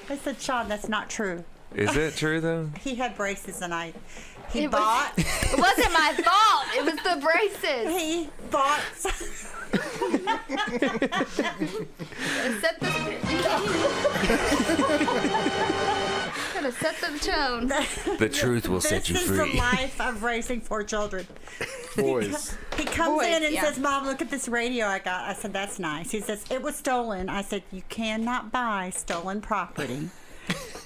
I said, Sean, that's not true. Is it true, though? He had braces, and he It bought. It wasn't my fault. It was the braces. He bought. Set the. Gotta set the tone. The truth will set you This is the free. life of raising 4 children. Boys. He comes Boys, in and yeah. says, Mom, look at this radio I got. I said, that's nice. He says, it was stolen. I said, you cannot buy stolen property.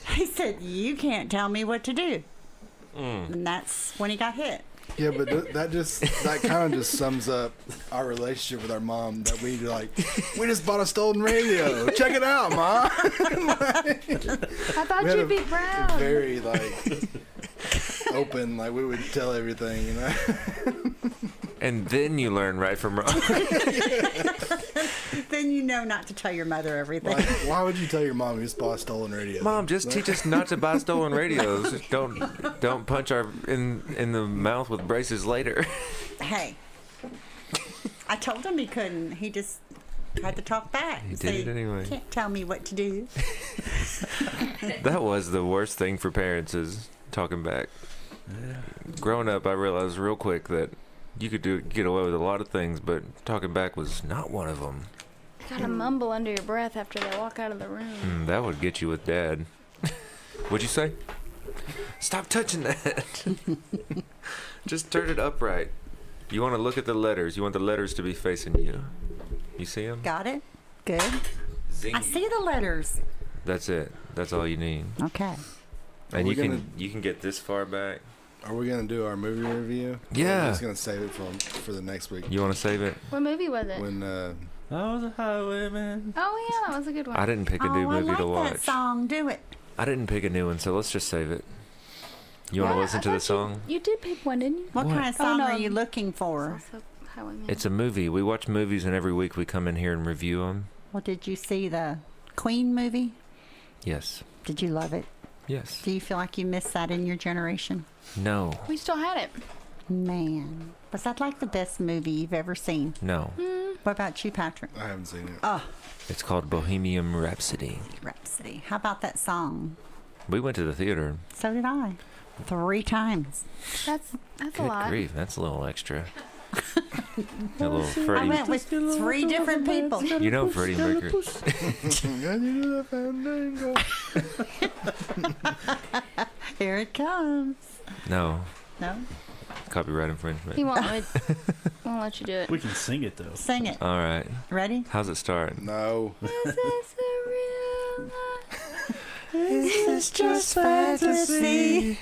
He said, you can't tell me what to do. And that's when he got hit. Yeah, but that kind of just sums up our relationship with our mom. That we just bought a stolen radio. Check it out, Mom. I thought We had you'd be proud. Very open. Like we would tell everything, you know. And then you learn right from wrong. Then you know not to tell your mother everything. Like, why would you tell your mom you just bought a stolen radio? Mom, just teach us not to buy stolen radios. Don't punch our in the mouth with braces later. Hey, I told him he couldn't. He just had to talk back. He Say, did it anyway. You can't tell me what to do. That was the worst thing for parents, is talking back. Growing up, I realized real quick that you could get away with a lot of things, but talking back was not one of them. Gotta mumble under your breath after they walk out of the room. That would get you with Dad. What'd you say? Stop touching that. Just turn it upright. You want to look at the letters. You want the letters to be facing you. You see them? Got it? Good. Zing. I see the letters. That's it. That's all you need. Okay. Are And we you can get this far back. Are we gonna do our movie review? Yeah. I'm just gonna save it for the next week. You want to save it? What movie was it? When I was a highwayman. Oh yeah, that was a good one. I didn't pick a new I movie like to that watch. song. Do it. I didn't pick a new one, so let's just save it. You want to Yeah, listen I to the thought song? You did pick one, didn't you? What What? kind of song no. are you looking It's for? also Highwayman. It's a movie. We watch movies, and every week we come in here and review them. Well, did you see the Queen movie? Yes. Did you love it? Yes. Do you feel like you missed that in your generation? No. We still had it. Man, was that like the best movie you've ever seen? No. What about you, Patrick? I haven't seen it. Oh, It's called Bohemian Rhapsody. Rhapsody. How about that song? We went to the theater. So did I. 3 times. That's a Good lot. grief, that's a little extra. A little I Freddie. went with 3 different people. You know Freddie Mercury. Here it comes. No. No? Copyright infringement. He won't let you do it. We can sing it though. Sing it. All right. Ready? How's it start? No. This is a real life. This is just fantasy.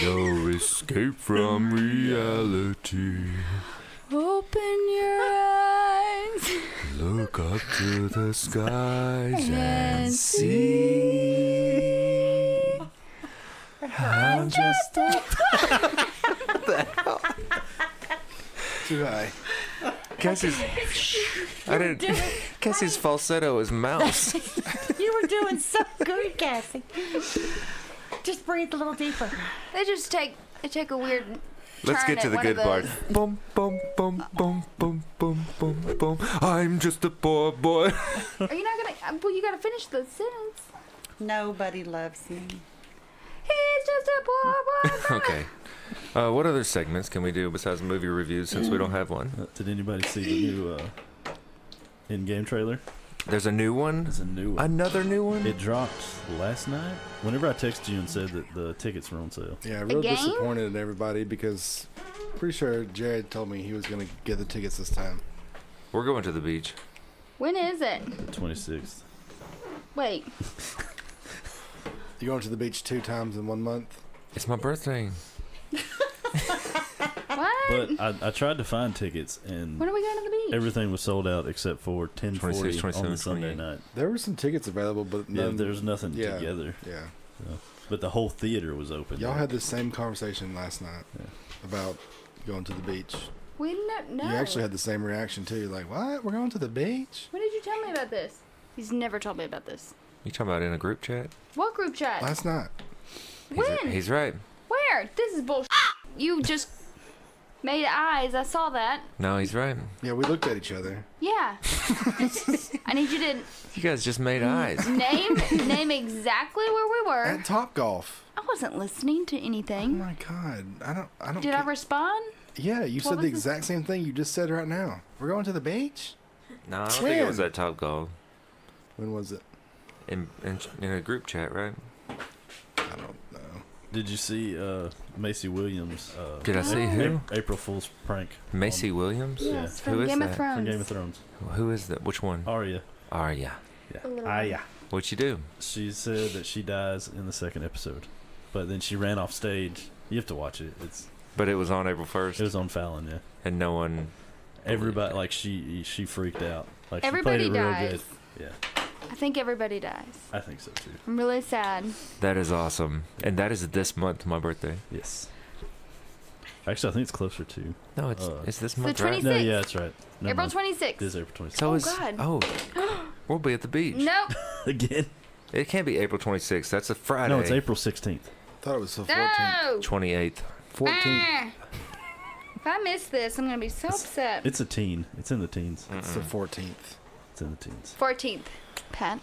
No escape from reality. Open your eyes. Look up to the skies And see. I'm just Too high. Cassie's. I didn't. Cassie's falsetto is mouse. You were doing so good, Cassie. Just breathe a little deeper. They take a weird. Let's turn get to at the one good of part. those. Boom, boom, boom, boom, boom, boom, boom, boom. I'm just a poor boy. Are you not gonna? Well, you gotta finish the sentence. Nobody loves me. He's just a poor boy. Okay. What other segments can we do besides movie reviews since we don't have one? Did anybody see the new in-game trailer? There's a new one? It's a new one. Another new one? It dropped last night. Whenever I texted you and said that the tickets were on sale. Yeah, real game? disappointed in everybody because pretty sure Jared told me he was going to get the tickets this time. We're going to the beach. When is it? The 26th. Wait. You're going to the beach 2 times in 1 month? It's my birthday. What? But I tried to find tickets and When are we going to the beach? everything was sold out except for 10:40 26, on 27, the Sunday 28. night. There were some tickets available, but Yeah, none. there's nothing yeah. together. Yeah. But the whole theater was open. Y'all had the same conversation last night Yeah. about going to the beach. We didn't know. You actually had the same reaction too. Like, what? We're going to the beach? When did you tell me about this? He's never told me about this. You talking about in a group chat? What group chat? Last night. When? He's right. Where? This is bullshit. You just made eyes. I saw that. No, he's right. Yeah, we looked at each other. Yeah. I need you to You guys just made eyes. name exactly where we were. At Top Golf. I wasn't listening to Oh anything. my God. I don't. Did I get- respond? Yeah, you What said was the it? exact same thing you just said right now. We're going to the beach? No, I don't think it was When? that Top Golf. When was it? In a group chat, right? I don't know. Did you see Macy Williams? Did I see who? April Fool's prank. Macy Williams? Yes, Who from is Game that? of From Thrones. Game of Thrones. Who is that? Which one? Arya. Arya. Yeah. A little Arya. What'd you do? She said that she dies in the second episode, but then she ran off stage. You have to watch it. But it was on April It 1st, was on Fallon. Yeah. and no one. Everybody like she freaked out. Like Everybody she played it real dies. good. Yeah, I think everybody dies. I think so too. I'm really sad. That is awesome, and that is this month, my birthday. Yes. Actually, I think it's closer to. No, it's this month, the right? 26th. No, yeah, that's right. No, April no, 26th. It is April 26th. So Oh, is God. oh, we'll be at the beach. Nope. Again? It can't be April 26th. That's a Friday. No, it's April 16th. Thought it was the 14th. No. 28th. 14th. Ah. If I miss this, I'm gonna be so upset. It's a teen. It's in the teens. It's the 14th. It's in the teens. 14th. Pat,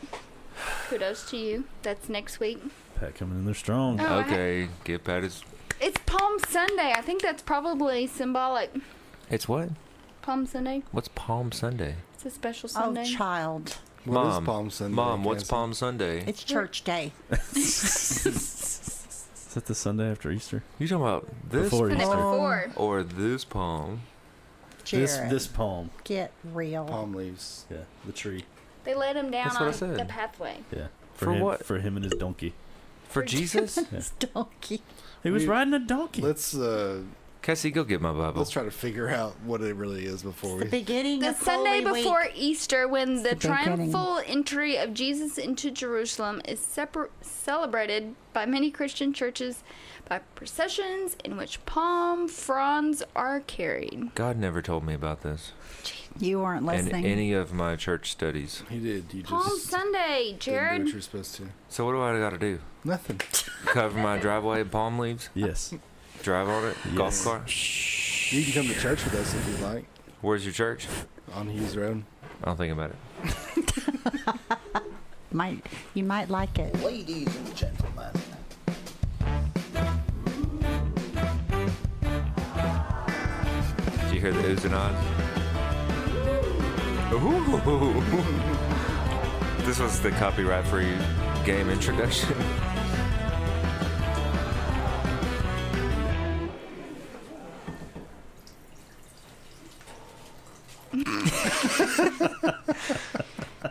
kudos to you. That's next week. Pat coming in there strong. Oh, Okay, give Pat his. It's Palm Sunday. I think that's probably symbolic. It's what? Palm Sunday. What's Palm Sunday? It's a special Oh, Sunday. child. What is Mom, Palm Sunday? Mom, what's Cassie? Palm Sunday? It's church day. Is that the Sunday after Easter? You talking about this Before Sunday Easter. before. or this palm? Jared, This palm. get real. Palm leaves. Yeah, the tree. They let him down That's what I on said. the pathway. Yeah. For him, what? For him and his donkey. For Jesus? It's donkey. He was riding a donkey. Let's Cassie, go get my Bible. Let's try to figure out what it really is before The we. beginning The of Sunday Holy before Week. Easter, when the the beginning. triumphal entry of Jesus into Jerusalem is celebrated by many Christian churches by processions in which palm fronds are carried. God never told me about this You weren't in listening. any of my church studies. He did. You Palm just Sunday, didn't do Jared. what you're supposed to. So what do I got to do? Nothing. Cover my driveway in palm leaves? Yes. Drive on it? Golf Yes. cart? You can come to church with us if you'd like Where's your church? on Hughes Road. I'll think about it. You might like it. Ladies and gentlemen, Did you hear the oohs and ahs? Ooh. This was the copyright-free game introduction.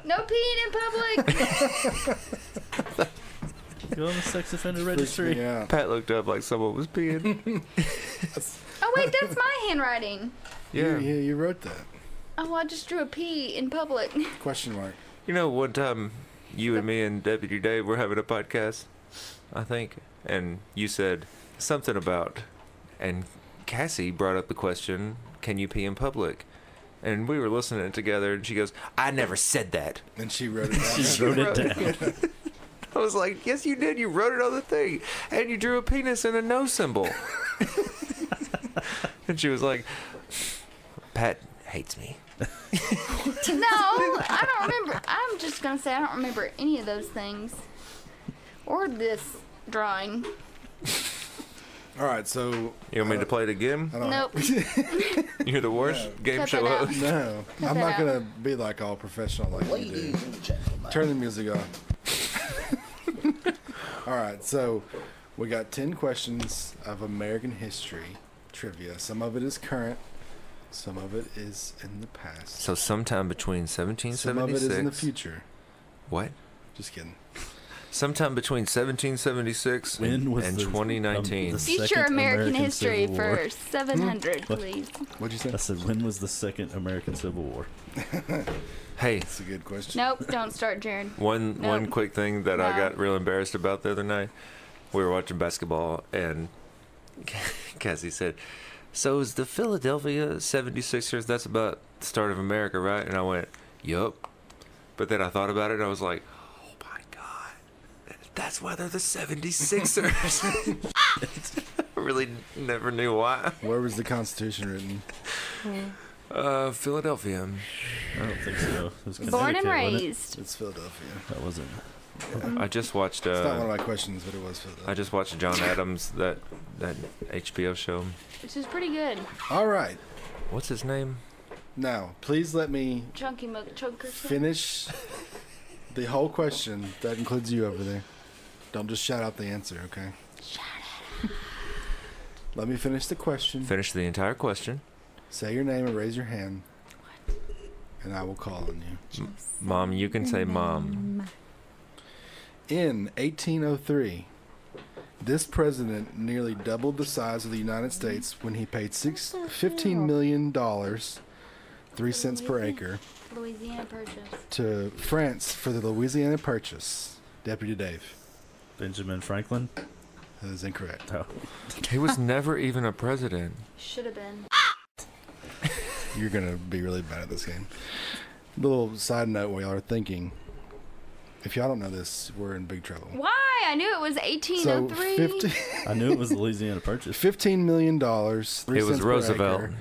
No peeing in public. Go on the sex offender Freaks registry. me out. Pat looked up like someone was peeing. Oh wait, that's my handwriting. Yeah. You wrote that. Oh, I just drew a P in public. Question mark. You know, one time you and me and Deputy Dave were having a podcast, I think, and you said something about, and Cassie brought up the question, can you pee in public? And we were listening together, and she goes, I never said that. And she wrote it down. She wrote it down. I was like, yes, you did. You wrote it on the thing. And you drew a penis and a no symbol. And she was like, Pat hates me. No, I don't remember. I'm just gonna say I don't remember any of those things, or this drawing. All right, so You want me to play it again? I don't Nope. You're the worst game Cut show that out. host. No, Cut I'm that not out. gonna be like all professional like you do. ladies and gentlemen. Turn the music off. All right, so we got 10 questions of American history trivia. Some of it is current, some of it is in the past, So sometime between some of it 1776. is in the future. What? Just kidding. Sometime between 1776 When was and the 2019. the Future second American history Civil War? for 700, please. What'd you say? I said, when was the second American Civil War? Hey, That's a good question. Nope, don't start, Jared. one No. quick thing that I No. got real embarrassed about the other night. We were watching basketball, and Cassie said, so is the Philadelphia 76ers, that's about the start of America, right? And I went, yup. But then I thought about it, and I was like, oh my God, that's why they're the 76ers. I really never knew why. Where was the Constitution written? Philadelphia. I don't think so. It was Born and Connecticut, wasn't it? raised. It's Philadelphia. That wasn't. I just watched. It's not one of my questions, but it was Philadelphia. I just watched John Adams that HBO show. Which is pretty good. All right. What's his name? Now, please let me Chunky McChunker. finish the whole question. That includes you over there. Don't just shout out the answer, okay? Let me finish the question. Finish the entire question. Say your name and raise your hand. And I will call on you. Mom, you can say mom. In 1803, this president nearly doubled the size of the United States when he paid $15 million, 3 cents per acre, Louisiana Purchase. to France for the Louisiana Purchase. Deputy Dave. Benjamin Franklin. That is incorrect. Oh. He was never even a president. Should have been. You're going to be really bad at this game. Little side note while y'all are thinking. If y'all don't know this, we're in big trouble. Why? I knew it was So 1803. I knew it was the Louisiana Purchase. $15 million, 3 It was cents per Roosevelt. acre,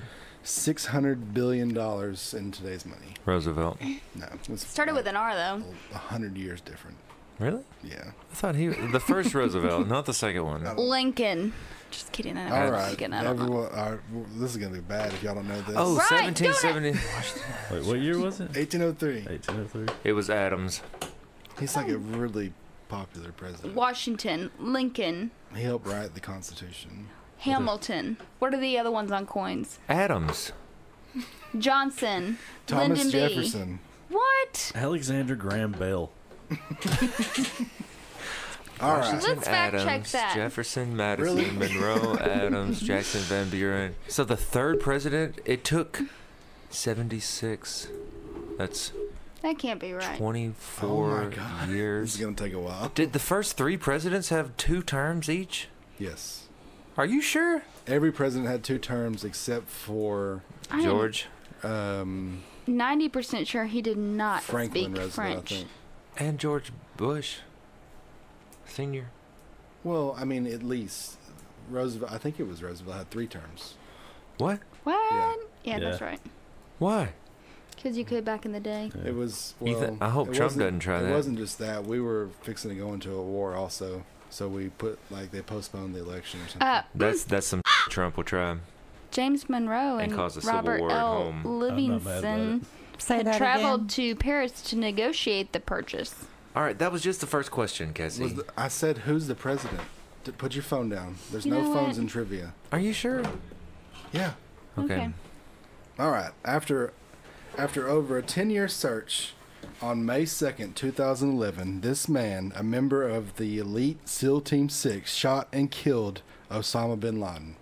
$600 billion in today's money. Roosevelt. No, it's Started with an R, though. 100 years different. Really? Yeah. I thought he the first Roosevelt, not the second one. Lincoln. Just kidding. I know All it's right. Lincoln. I don't know. Everyone, this is going to be bad if y'all don't know this. Oh, Right, 1770. Wait, what year was it? 1803. 1803. It was Adams. He's like a really popular president. Washington. Lincoln. He helped write the Constitution. Hamilton. What are the other ones on coins? Adams. Johnson. Thomas Lyndon B. Jefferson. What? Alexander Graham Bell. All right. Washington, Let's fact check Adams, that. Jefferson, Madison, Really? Monroe, Adams, Jackson, Van Buren. So the third president, it took 76. That's That can't be right. 24 Oh my God. This years. is gonna take a while. Did the first 3 presidents have 2 terms each? Yes. Are you sure? Every president had 2 terms except for I am George 90% sure he did not Franklin speak Roosevelt, French. I think. and George Bush Senior. Well, I mean, at least Roosevelt. I think it was Roosevelt had 3 terms. What? What? Yeah. Yeah, that's Yeah. right. Why? Because you could back in the day. Yeah. It was. You Well, thi- I hope it Trump wasn't- doesn't try that. It wasn't just that. We were fixing to go into a war also, so we put they postponed the election or something. That's some Trump will try. James Monroe And and cause a civil Robert war at L. home. I'm not mad about Livingston Say had that traveled again. to Paris to negotiate the purchase. All right, that was just the first question, Cassie. I said, "Who's the president?" Put your phone down. There's You no know phones what? in trivia. Are you sure? Yeah. Okay. All right. After over a 10-year search, on May 2nd, 2011, this man, a member of the elite SEAL Team 6, shot and killed Osama bin Laden.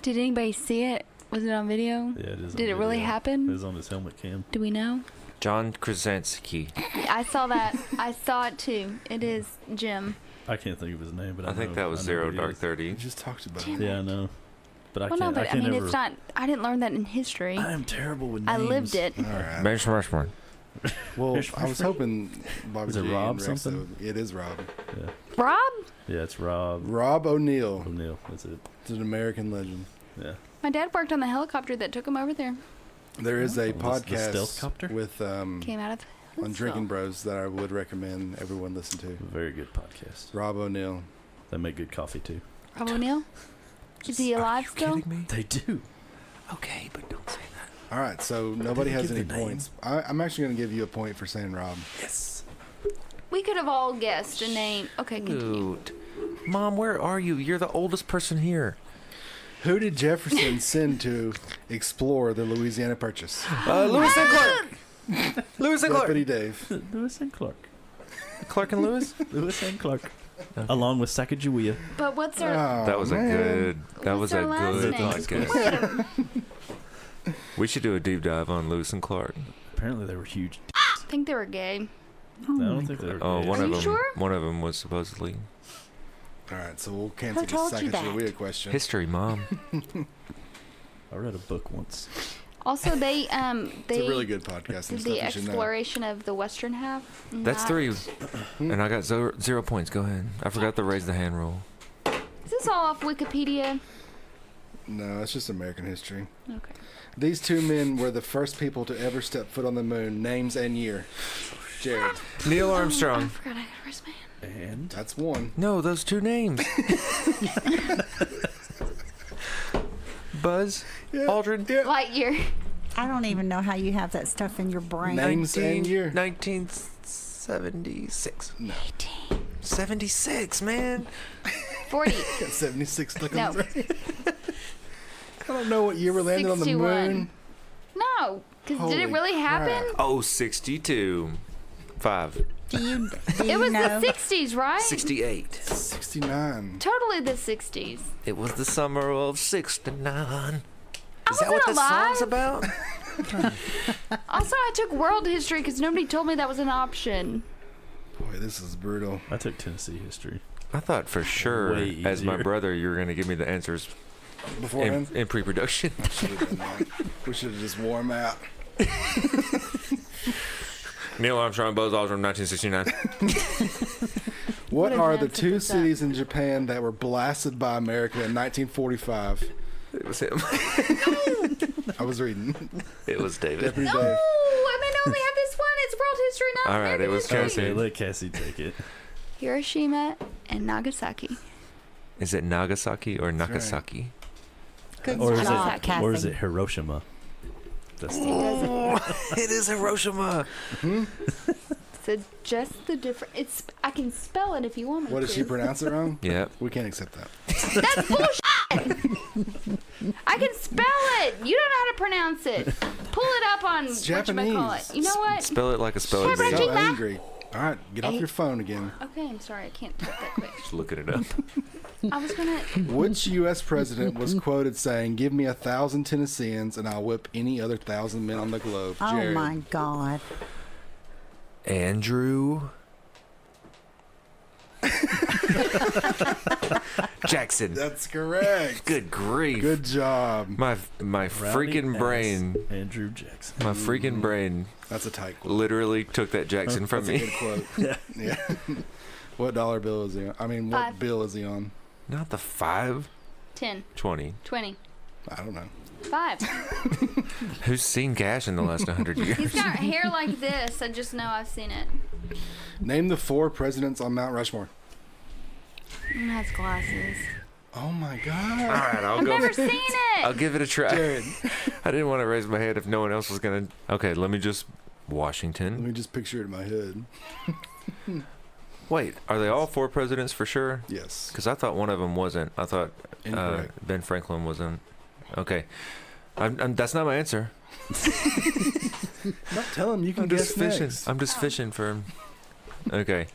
Did anybody see it? Was it on video? Yeah, it is. Did on it really video. happen? It was on his helmet cam. Do we know? John Krasinski. I saw that. I saw it too. It is Jim. I can't think of his name, but I think know- that was I know Zero who he Dark is. 30. We just talked about Damn it. Yeah, I know. But I Well, can't. no, but I can't mean, ever, it's not. I didn't learn that in history. I am terrible with I names. lived it. All right. Bench Rushmore. Well, I was hoping Bobby Is it G Rob and Rex something? It is Rob. Yeah, Rob? yeah, it's Rob Rob O'Neill. O'Neill. That's it. It's an American legend. Yeah. My dad worked on the helicopter that took him over there. There is a Oh, the podcast stealth copter? with Came out of. on Huntsville. Drinking Bros that I would recommend everyone listen to. Very good podcast. Rob O'Neill. They make good coffee too. Rob O'Neill? Is he alive still? Kidding me? They do. Okay, but don't say that. All right, so nobody has give any the name. points. I'm actually going to give you a point for saying Rob. Yes. We could have all guessed a name. Okay, continue. Shoot. Mom, where are you? You're the oldest person here. Who did Jefferson send to explore the Louisiana Purchase? Lewis and Clark. Lewis and Clark. Deputy Dave. Lewis and Clark. Clark and Lewis? Lewis and Clark. Along with Sacagawea. But what's their That was a good. That was what's a their last good name? podcast. We should do a deep dive on Lewis and Clark. Apparently they were huge. I think they were gay. I don't think they were. Oh, gay. one Are of you them. sure? One of them was supposedly All right, so we'll cancel Who the told you that? Sacagawea question. history, Mom. I read a book once. Also, they It's a really good podcast. did and stuff the you should know. exploration of the western half. That's Not- 3, and I got 0 points. Go ahead. I forgot to raise the hand rule. Is this all off Wikipedia? No, it's just American history. Okay. These 2 men were the first people to ever step foot on the moon. Names and year. Jared. Neil I Armstrong. forgot I got a wristband. And That's one. No, those 2 names. Buzz Aldrin. Lightyear. I don't even know how you have that stuff in your brain. Names and year. 1976. No. 76, man. 40. Got 76 stuck No. on the brain. I don't know what year we landed on the 61. moon. No. Because did it Holy really happen? crap. Oh, 62. 5. Do you It was know? the 60s, right? 68. 69. Totally the 60s. It was the summer of 69. I Is that what wasn't the song's alive. about? Also, I took world history because nobody told me that was an option. Boy, this is brutal. I took Tennessee history. I thought for sure, Way as my easier. brother, you were going to give me the answers Beforehand, in pre-production. we should have just wore 'em out. Neil Armstrong, Buzz Aldrin, 1969. What What are event the did 2 this up? cities in Japan that were blasted by America in 1945? It was him. I was reading. It was David. Deputy No, Dave. I may only have this one. It's world history, not All right, it American was history. Cassie. Okay, let Cassie take it. Hiroshima and Nagasaki. Is it Nagasaki or That's right. Nagasaki? Good Or is job, it? Cassie. Or is it Hiroshima? That's the, It is Hiroshima. So just the different. It's. I can spell it if you want me What to. did she pronounce it wrong? Yep. We can't accept that. That's bullshit. I can spell it. You don't know how to pronounce it. Pull it up on It's whatchamacallit. Japanese. You know what? Spell it like a spelling Hey, bee. Reggie. So angry. All right, get off your phone again. Okay, I'm sorry. I can't type that quick. Just looking it up. I was gonna. Which U.S. president was quoted saying, "Give me 1,000 Tennesseans, and I'll whip any other 1,000 men on the globe"? Oh Jared. my God. Andrew Jackson. That's correct. Good grief. Good job. My Rowdy freaking ass brain. Andrew Jackson. My freaking brain That's a tight quote. literally took that Jackson from That's a me. good quote. Yeah. Yeah. What dollar bill is he on? I mean, what 5. bill is he on? Not the 5. 10, 20. 20, I don't know. 5. Who's seen cash in the last 100 years? He's got hair like this. I just know I've seen it. Name the 4 presidents on Mount Rushmore. He has glasses. Oh my All God. right, I'll I've go. never seen it. I'll give it a try. Jared, I didn't want to raise my hand if no one else was gonna. Okay, let me just. let Washington. me just picture it in my head. Wait, are they all 4 presidents for sure? Yes. Because I thought one of them wasn't. I thought Incorrect. Ben Franklin wasn't. Okay, that's not my answer. Not tell him you can I'm guess just fishing. next. I'm just fishing for. Okay,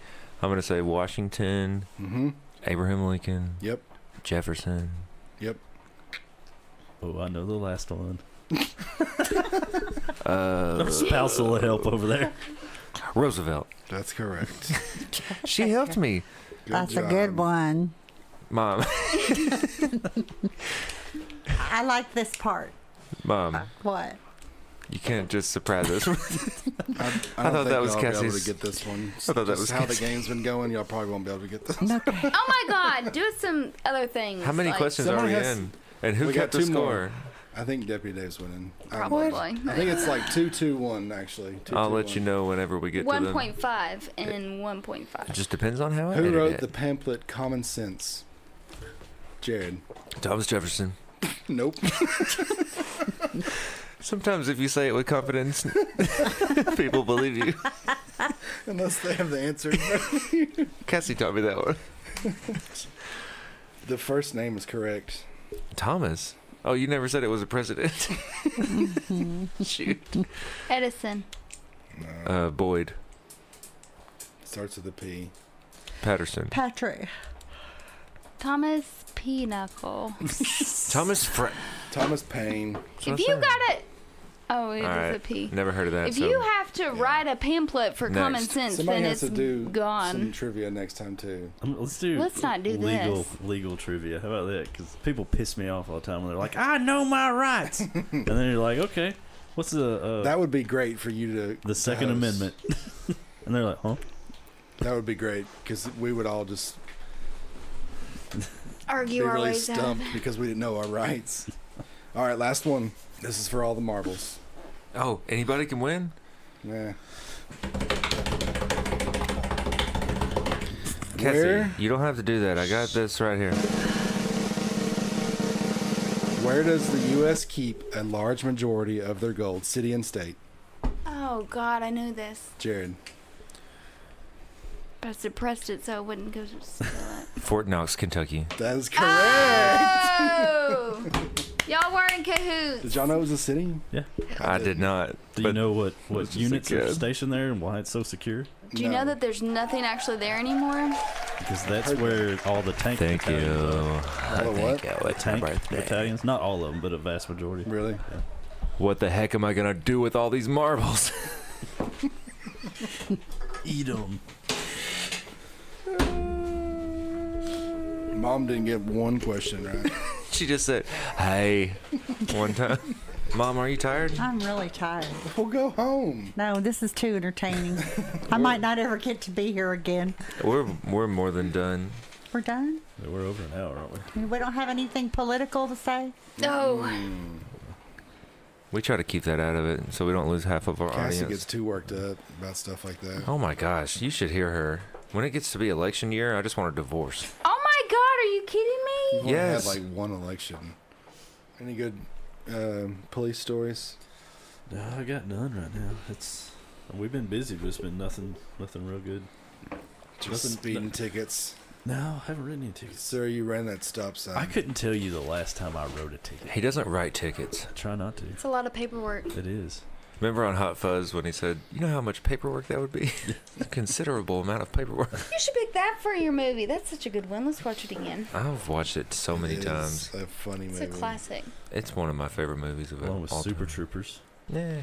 I'm gonna say Washington, Mm-hmm. Abraham Lincoln, Yep. Jefferson. Yep. Oh, I know the last one. Uh, Spousal help over there. Roosevelt. That's correct. She helped me, Good That's job. a good one. Mom. I like this part. Mom, What? you can't just surprise us. I thought don't that think was y'all be able Cassie's- to get this one. I thought that Just was how the Cassie. game's been going. Y'all probably won't be able to get this. Oh my God! Do some other things. How many like- questions are Somebody we has- in? And who We got kept the 2 more. score? I think Deputy Dave's winning. Probably. I think it's like 2-2-1 actually. 2-2-1. I'll let you know whenever we get to them. 1.5 and It 1.5. just depends on how I Who edit wrote it. the pamphlet Common Sense? Jared. Thomas Jefferson. Nope. Sometimes if you say it with confidence, people believe you. Unless they have the answer. Cassie taught me that one. The first name is correct. Thomas. Oh, you never said it was a president. Shoot. Edison. No. Boyd. Starts with a P. Patterson. Patrick. Thomas P. Knuckle. Thomas Thomas Paine. If you got it. Oh, it is All a right. P. Never heard of that. If so. you have to write a pamphlet for Next. common sense, Somebody then has it's to do some gone. trivia next time too. Let's not do legal trivia. How about that? Because people piss me off all the time when they're like, "I know my rights," and then you're like, "Okay, what's the That would be great for you to. the Second host. Amendment?" And they're like, "Huh?" That would be great because we would all just Argue be our really ways out. stumped because we didn't know our rights. All right, last one. This is for all the marbles. Oh, anybody can win? Yeah. Cassie, Where? you don't have to do that. I got this right here. Where does the U.S. keep a large majority of their gold, city and state? Oh God, I knew this, Jared. but I suppressed it so I wouldn't go steal it. Fort Knox, Kentucky. That is correct. Oh! Y'all were in cahoots. Did y'all know it was a city? Yeah. I did not. Do you but know what it's just a units are kid. stationed there and why it's so secure? Do you know that there's nothing actually there anymore? Because that's Heard where all the tank Thank you. battalions are. All the what? Thank you. The It's my tank birthday. battalions, not all of them, but a vast majority. Really? What the heck am I gonna do with all these marbles? Eat them. Mom didn't get one question right. She just said, "Hey," one time. Mom, are you tired? I'm really tired. We'll go home. No, this is too entertaining. I might not ever get to be here again. We're more than done. We're done? We're over an hour, aren't we? We don't have anything political to say? No. We try to keep that out of it so we don't lose half of our Cassie audience. gets too worked up about stuff like that. Oh my gosh, you should hear her. When it gets to be election year, I just want a divorce. Oh my God, are you kidding me? We've only Yes. had like one election. Any good police stories? No, I got none right now. We've been busy, but it's been nothing real good. Just Nothing- speeding tickets. No, I haven't written any tickets. Sir, you ran that stop sign. I couldn't tell you the last time I wrote a ticket. He doesn't write tickets. I try not to. It's a lot of paperwork. It is. Remember on Hot Fuzz when he said, "You know how much paperwork that would be? A considerable amount of paperwork." You should pick that for your movie. That's such a good one. Let's watch it again. I've watched it so many It times. is a funny It's movie. a classic. It's one of my favorite movies of Along with all Super time. Troopers. Yeah.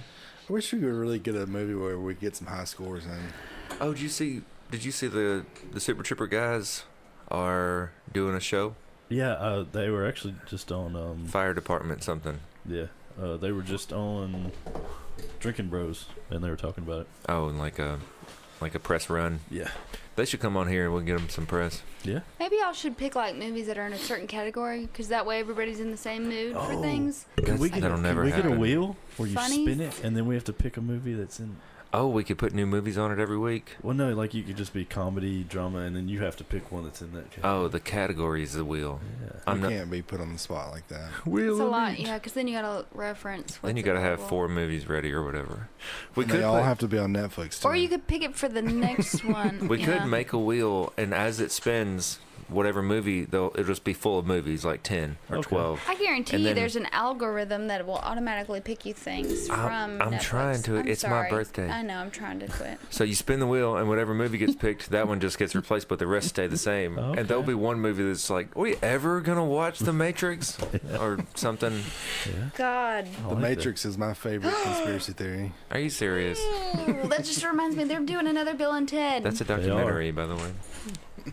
I wish we could really get a movie where we get some high scores in. Oh, did you see the Super Trooper guys are doing a show? Yeah, they were actually just on. Fire department something. Yeah, they were just on Drinking Bros, and they were talking about it. Oh, and like a press run. Yeah. They should come on here and we'll get them some press. Yeah. Maybe y'all should pick like movies that are in a certain category, because that way everybody's in the same mood for things. Can we get, That'll never can we get a happen. wheel where you Funnies? spin it, and then we have to pick a movie that's in? Oh, we could put new movies on it every week. Well, no, like you could just be comedy, drama, and then you have to pick one that's in that category. Oh, the category is the wheel. Yeah. I'm You not. can't be put on the spot like that. It's a lot, yeah, because then you gotta reference. Then you what's gotta have available. 4 movies ready or whatever. We And could they all put- have to be on Netflix too. Or you could pick it for the next one. We yeah. could make a wheel, and as it spins, whatever movie, it'll just be full of movies, like 10 or Okay. 12. I guarantee And you then- there's an algorithm that will automatically pick you things from I'm Netflix. trying to. I'm It's my sorry. birthday. I know, I'm trying to quit. So you spin the wheel, and whatever movie gets picked, that one just gets replaced, but the rest stay the same. Okay. And there'll be one movie that's like, "Are we ever gonna watch The Matrix?" or something. Yeah. God. I The like Matrix is my favorite conspiracy theory. Are you serious? Ooh, that just reminds me, they're doing another Bill and Ted. That's a They are. documentary, by the way. that.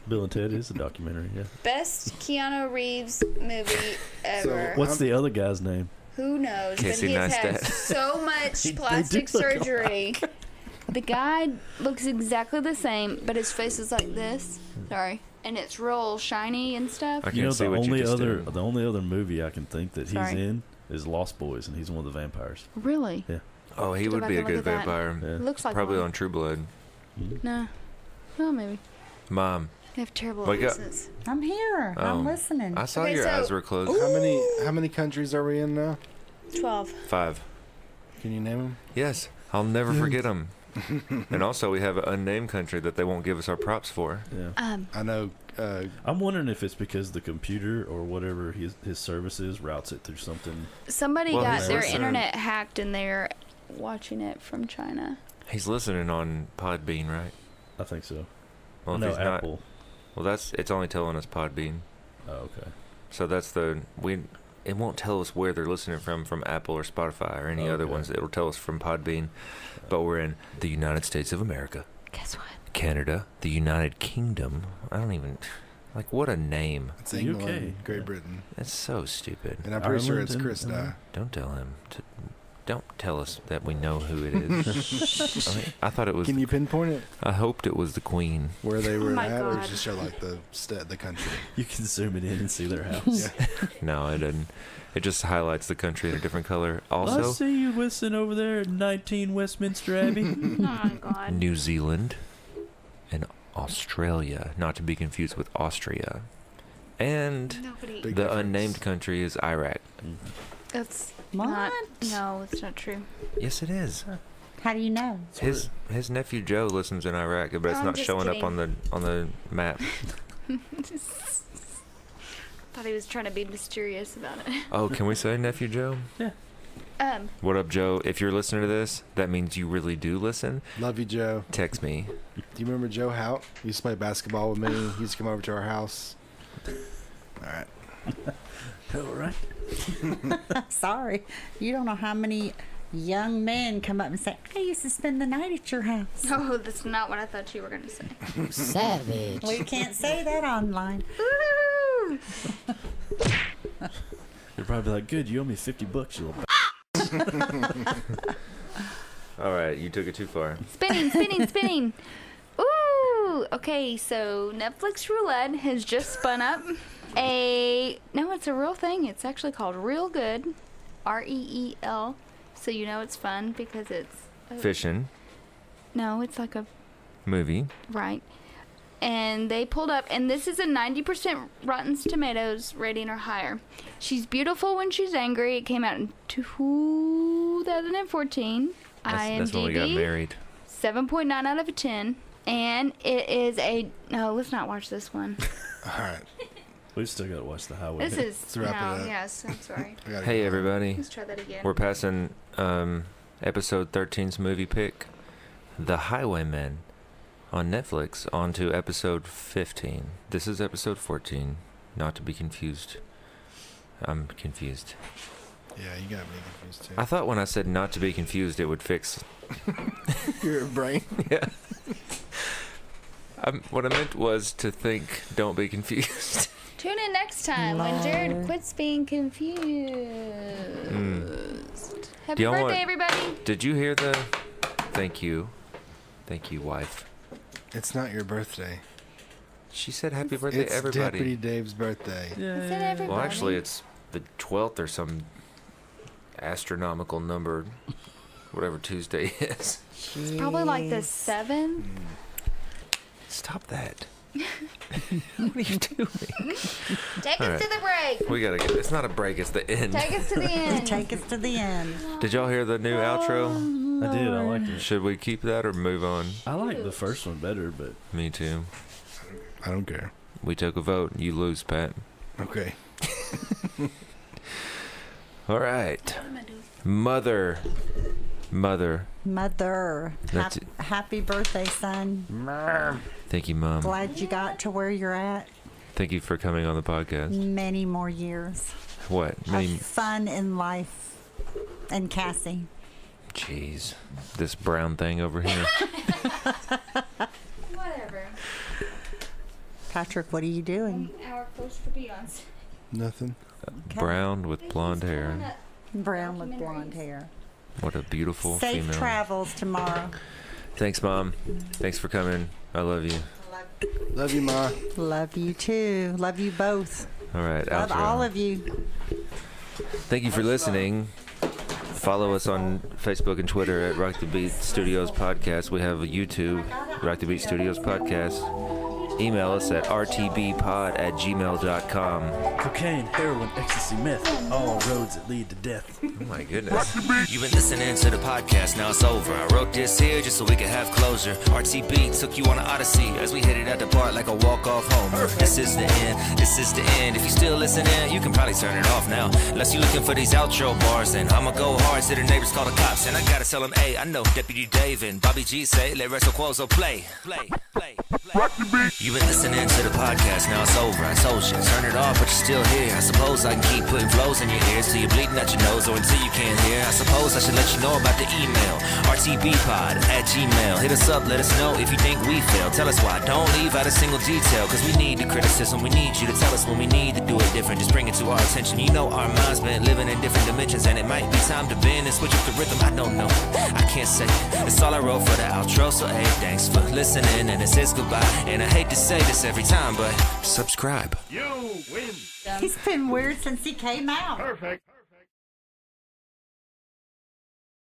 Bill and Ted is a documentary. Yeah. Best Keanu Reeves movie ever. What's the other guy's name? Who knows? Casey but he has had Neistat. so much They plastic do look alike. surgery. The guy looks exactly the same, but his face is like this. Sorry. And it's real shiny and stuff. I can't You know, see the what you only just other did. the only other movie I can think that he's Sorry. in is Lost Boys, and he's one of the vampires. Really? Oh, he Go would back be a and look good at that. vampire. Yeah. Looks like Probably one. on True Blood. Mhm. No, maybe. Mom, They have terrible Wake up. faces. I'm here. I'm Oh. listening. I saw Okay, your so- eyes were closed. How many countries are we in now? 12. 5. Can you name them? Yes, I'll never forget them. And also, we have an unnamed country that they won't give us our props for. Yeah. I know. I'm wondering if it's because the computer or whatever his service is routes it through something. Somebody Well, got he's their listening. internet hacked and they're watching it from China. He's listening on Podbean, right? I think so. Well, if no, he's not, Apple. well, it's only telling us Podbean. Oh, okay. So it won't tell us where they're listening from Apple or Spotify or any other Okay. ones. It'll tell us from Podbean. But we're in the United States of America, Guess what? Canada, the United Kingdom. I don't even like what a name. It's The England, UK. Great Britain, That's so stupid. and I'm pretty sure Ireland it's and- Chris Dye. Don't tell him. Don't tell us that we know who it is. I thought it was. Can you pinpoint it I hoped it was the Queen. where they were my at, or God. just show like the country? You can zoom it in and see their house. Yeah. No, it didn't. It just highlights the country in a different color. I Also, see you whistling over there at 19 Westminster Abbey. Oh my god. New Zealand and Australia, not to be confused with Austria. And Nobody. Big the difference. unnamed country is Iraq. That's What? not. No, it's not true. Yes, it is. How do you know? His nephew Joe listens in Iraq, but it's I'm not just showing kidding. up on the map. Thought he was trying to be mysterious about it. Oh, can we say nephew Joe? What up, Joe? If you're listening to this, that means you really do listen. Love you, Joe. Text me. Do you remember Joe Hout? He used to play basketball with me. He used to come over to our house. All right. All right. Sorry. You don't know how many young men come up and say, I used to spend the night at your house. No, that's not what I thought you were going to say. Savage. We can't say that online. Woo! They're probably like, good, you owe me $50, you little All right, you took it too far. Spinning. Ooh. Okay, so Netflix Roulette has just spun up it's a real thing. It's actually called Real Good, REEL. So you know it's fun because it's Fishing No, it's like a movie. right. And they pulled up, and this is a 90% Rotten Tomatoes rating or higher. She's beautiful when she's angry. It came out in 2014. That's when we got IMDb, married. 7.9 out of a 10. And it is no, let's not watch this one. All right. We still got to watch the highway. This is, wrap it no, up. yes, I'm sorry. I gotta Hey, go. everybody. Let's try that again. We're passing episode 13's movie pick, The Highwaymen, on Netflix, on to episode 15. This is episode 14, not to be confused. I'm confused. Yeah, you got me confused too. I thought when I said not to be confused, it would fix. Your brain. Yeah. What I meant was to think, don't be confused. Tune in next time when Jared quits being confused. Happy y'all birthday, want- everybody. Did you hear the thank you? Thank you, wife. It's not your birthday. She said happy birthday, It's everybody. Deputy Dave's birthday. I said everybody. Well, actually, it's the 12th or some astronomical number, whatever Tuesday is. It's probably like the 7th. Stop that. What are you doing? Take All us right. to the break. We gotta get. It's not a break. It's the end. Take us to the end. Take us to the end. Did y'all hear the new outro? I did. I liked it. Should we keep that or move on? I like the first one better, but Me too. I don't care. We took a vote. You lose, Pat. Okay. All right. Mother. Mother. That's Happy birthday, son. Thank you, Mom. Glad you got to where you're at. Thank you for coming on the podcast. Many more years What? of fun in life. And Cassie. Jeez. This brown thing over here. Whatever. Patrick, what are you doing? Hour close for Beyonce. Nothing. Brown with blonde hair. Brown with blonde hair. What a beautiful Safe female. travels tomorrow. Thanks, Mom. Thanks for coming. I love you. Love you, Ma. Love you too. Love you both. All right. Love outro. all of you. Thank you for listening. Follow us on Facebook and Twitter at Rock the Beat Studios Podcast. We have a YouTube, Rock the Beat Studios Podcast. Email us at rtbpod@gmail.com. cocaine, heroin, ecstasy, meth, all roads that lead to death. Oh my goodness. You've been listening to the podcast, now it's over. I wrote this here just so we could have closure. RTB took you on an odyssey as we headed out the park like a walk-off home. This is the end, this is the end. If you're still listening, you can probably turn it off now. Unless you're looking for these outro bars, then I'ma go hard till the neighbors call the cops. And I gotta tell them, hey, I know Deputy Dave and Bobby G say, let Resto Quozo play. You've been listening to the podcast, now it's over. I told you, turn it off, but you're still here. I suppose I can keep putting flows in your ears till you're bleeding out your nose or until you can't hear. I suppose I should let you know about the email, rtbpod@gmail. Hit us up, let us know if you think we failed. Tell us why, don't leave out a single detail, cause we need the criticism. We need you to tell us when we need to do it different. Just bring it to our attention. You know our minds been living in different dimensions, and it might be time to bend and switch up the rhythm. I don't know, I can't say. It's all I wrote for the outro, so hey, thanks for listening, and this is goodbye. And I hate to say this every time, but subscribe. He's been weird since he came out. Perfect.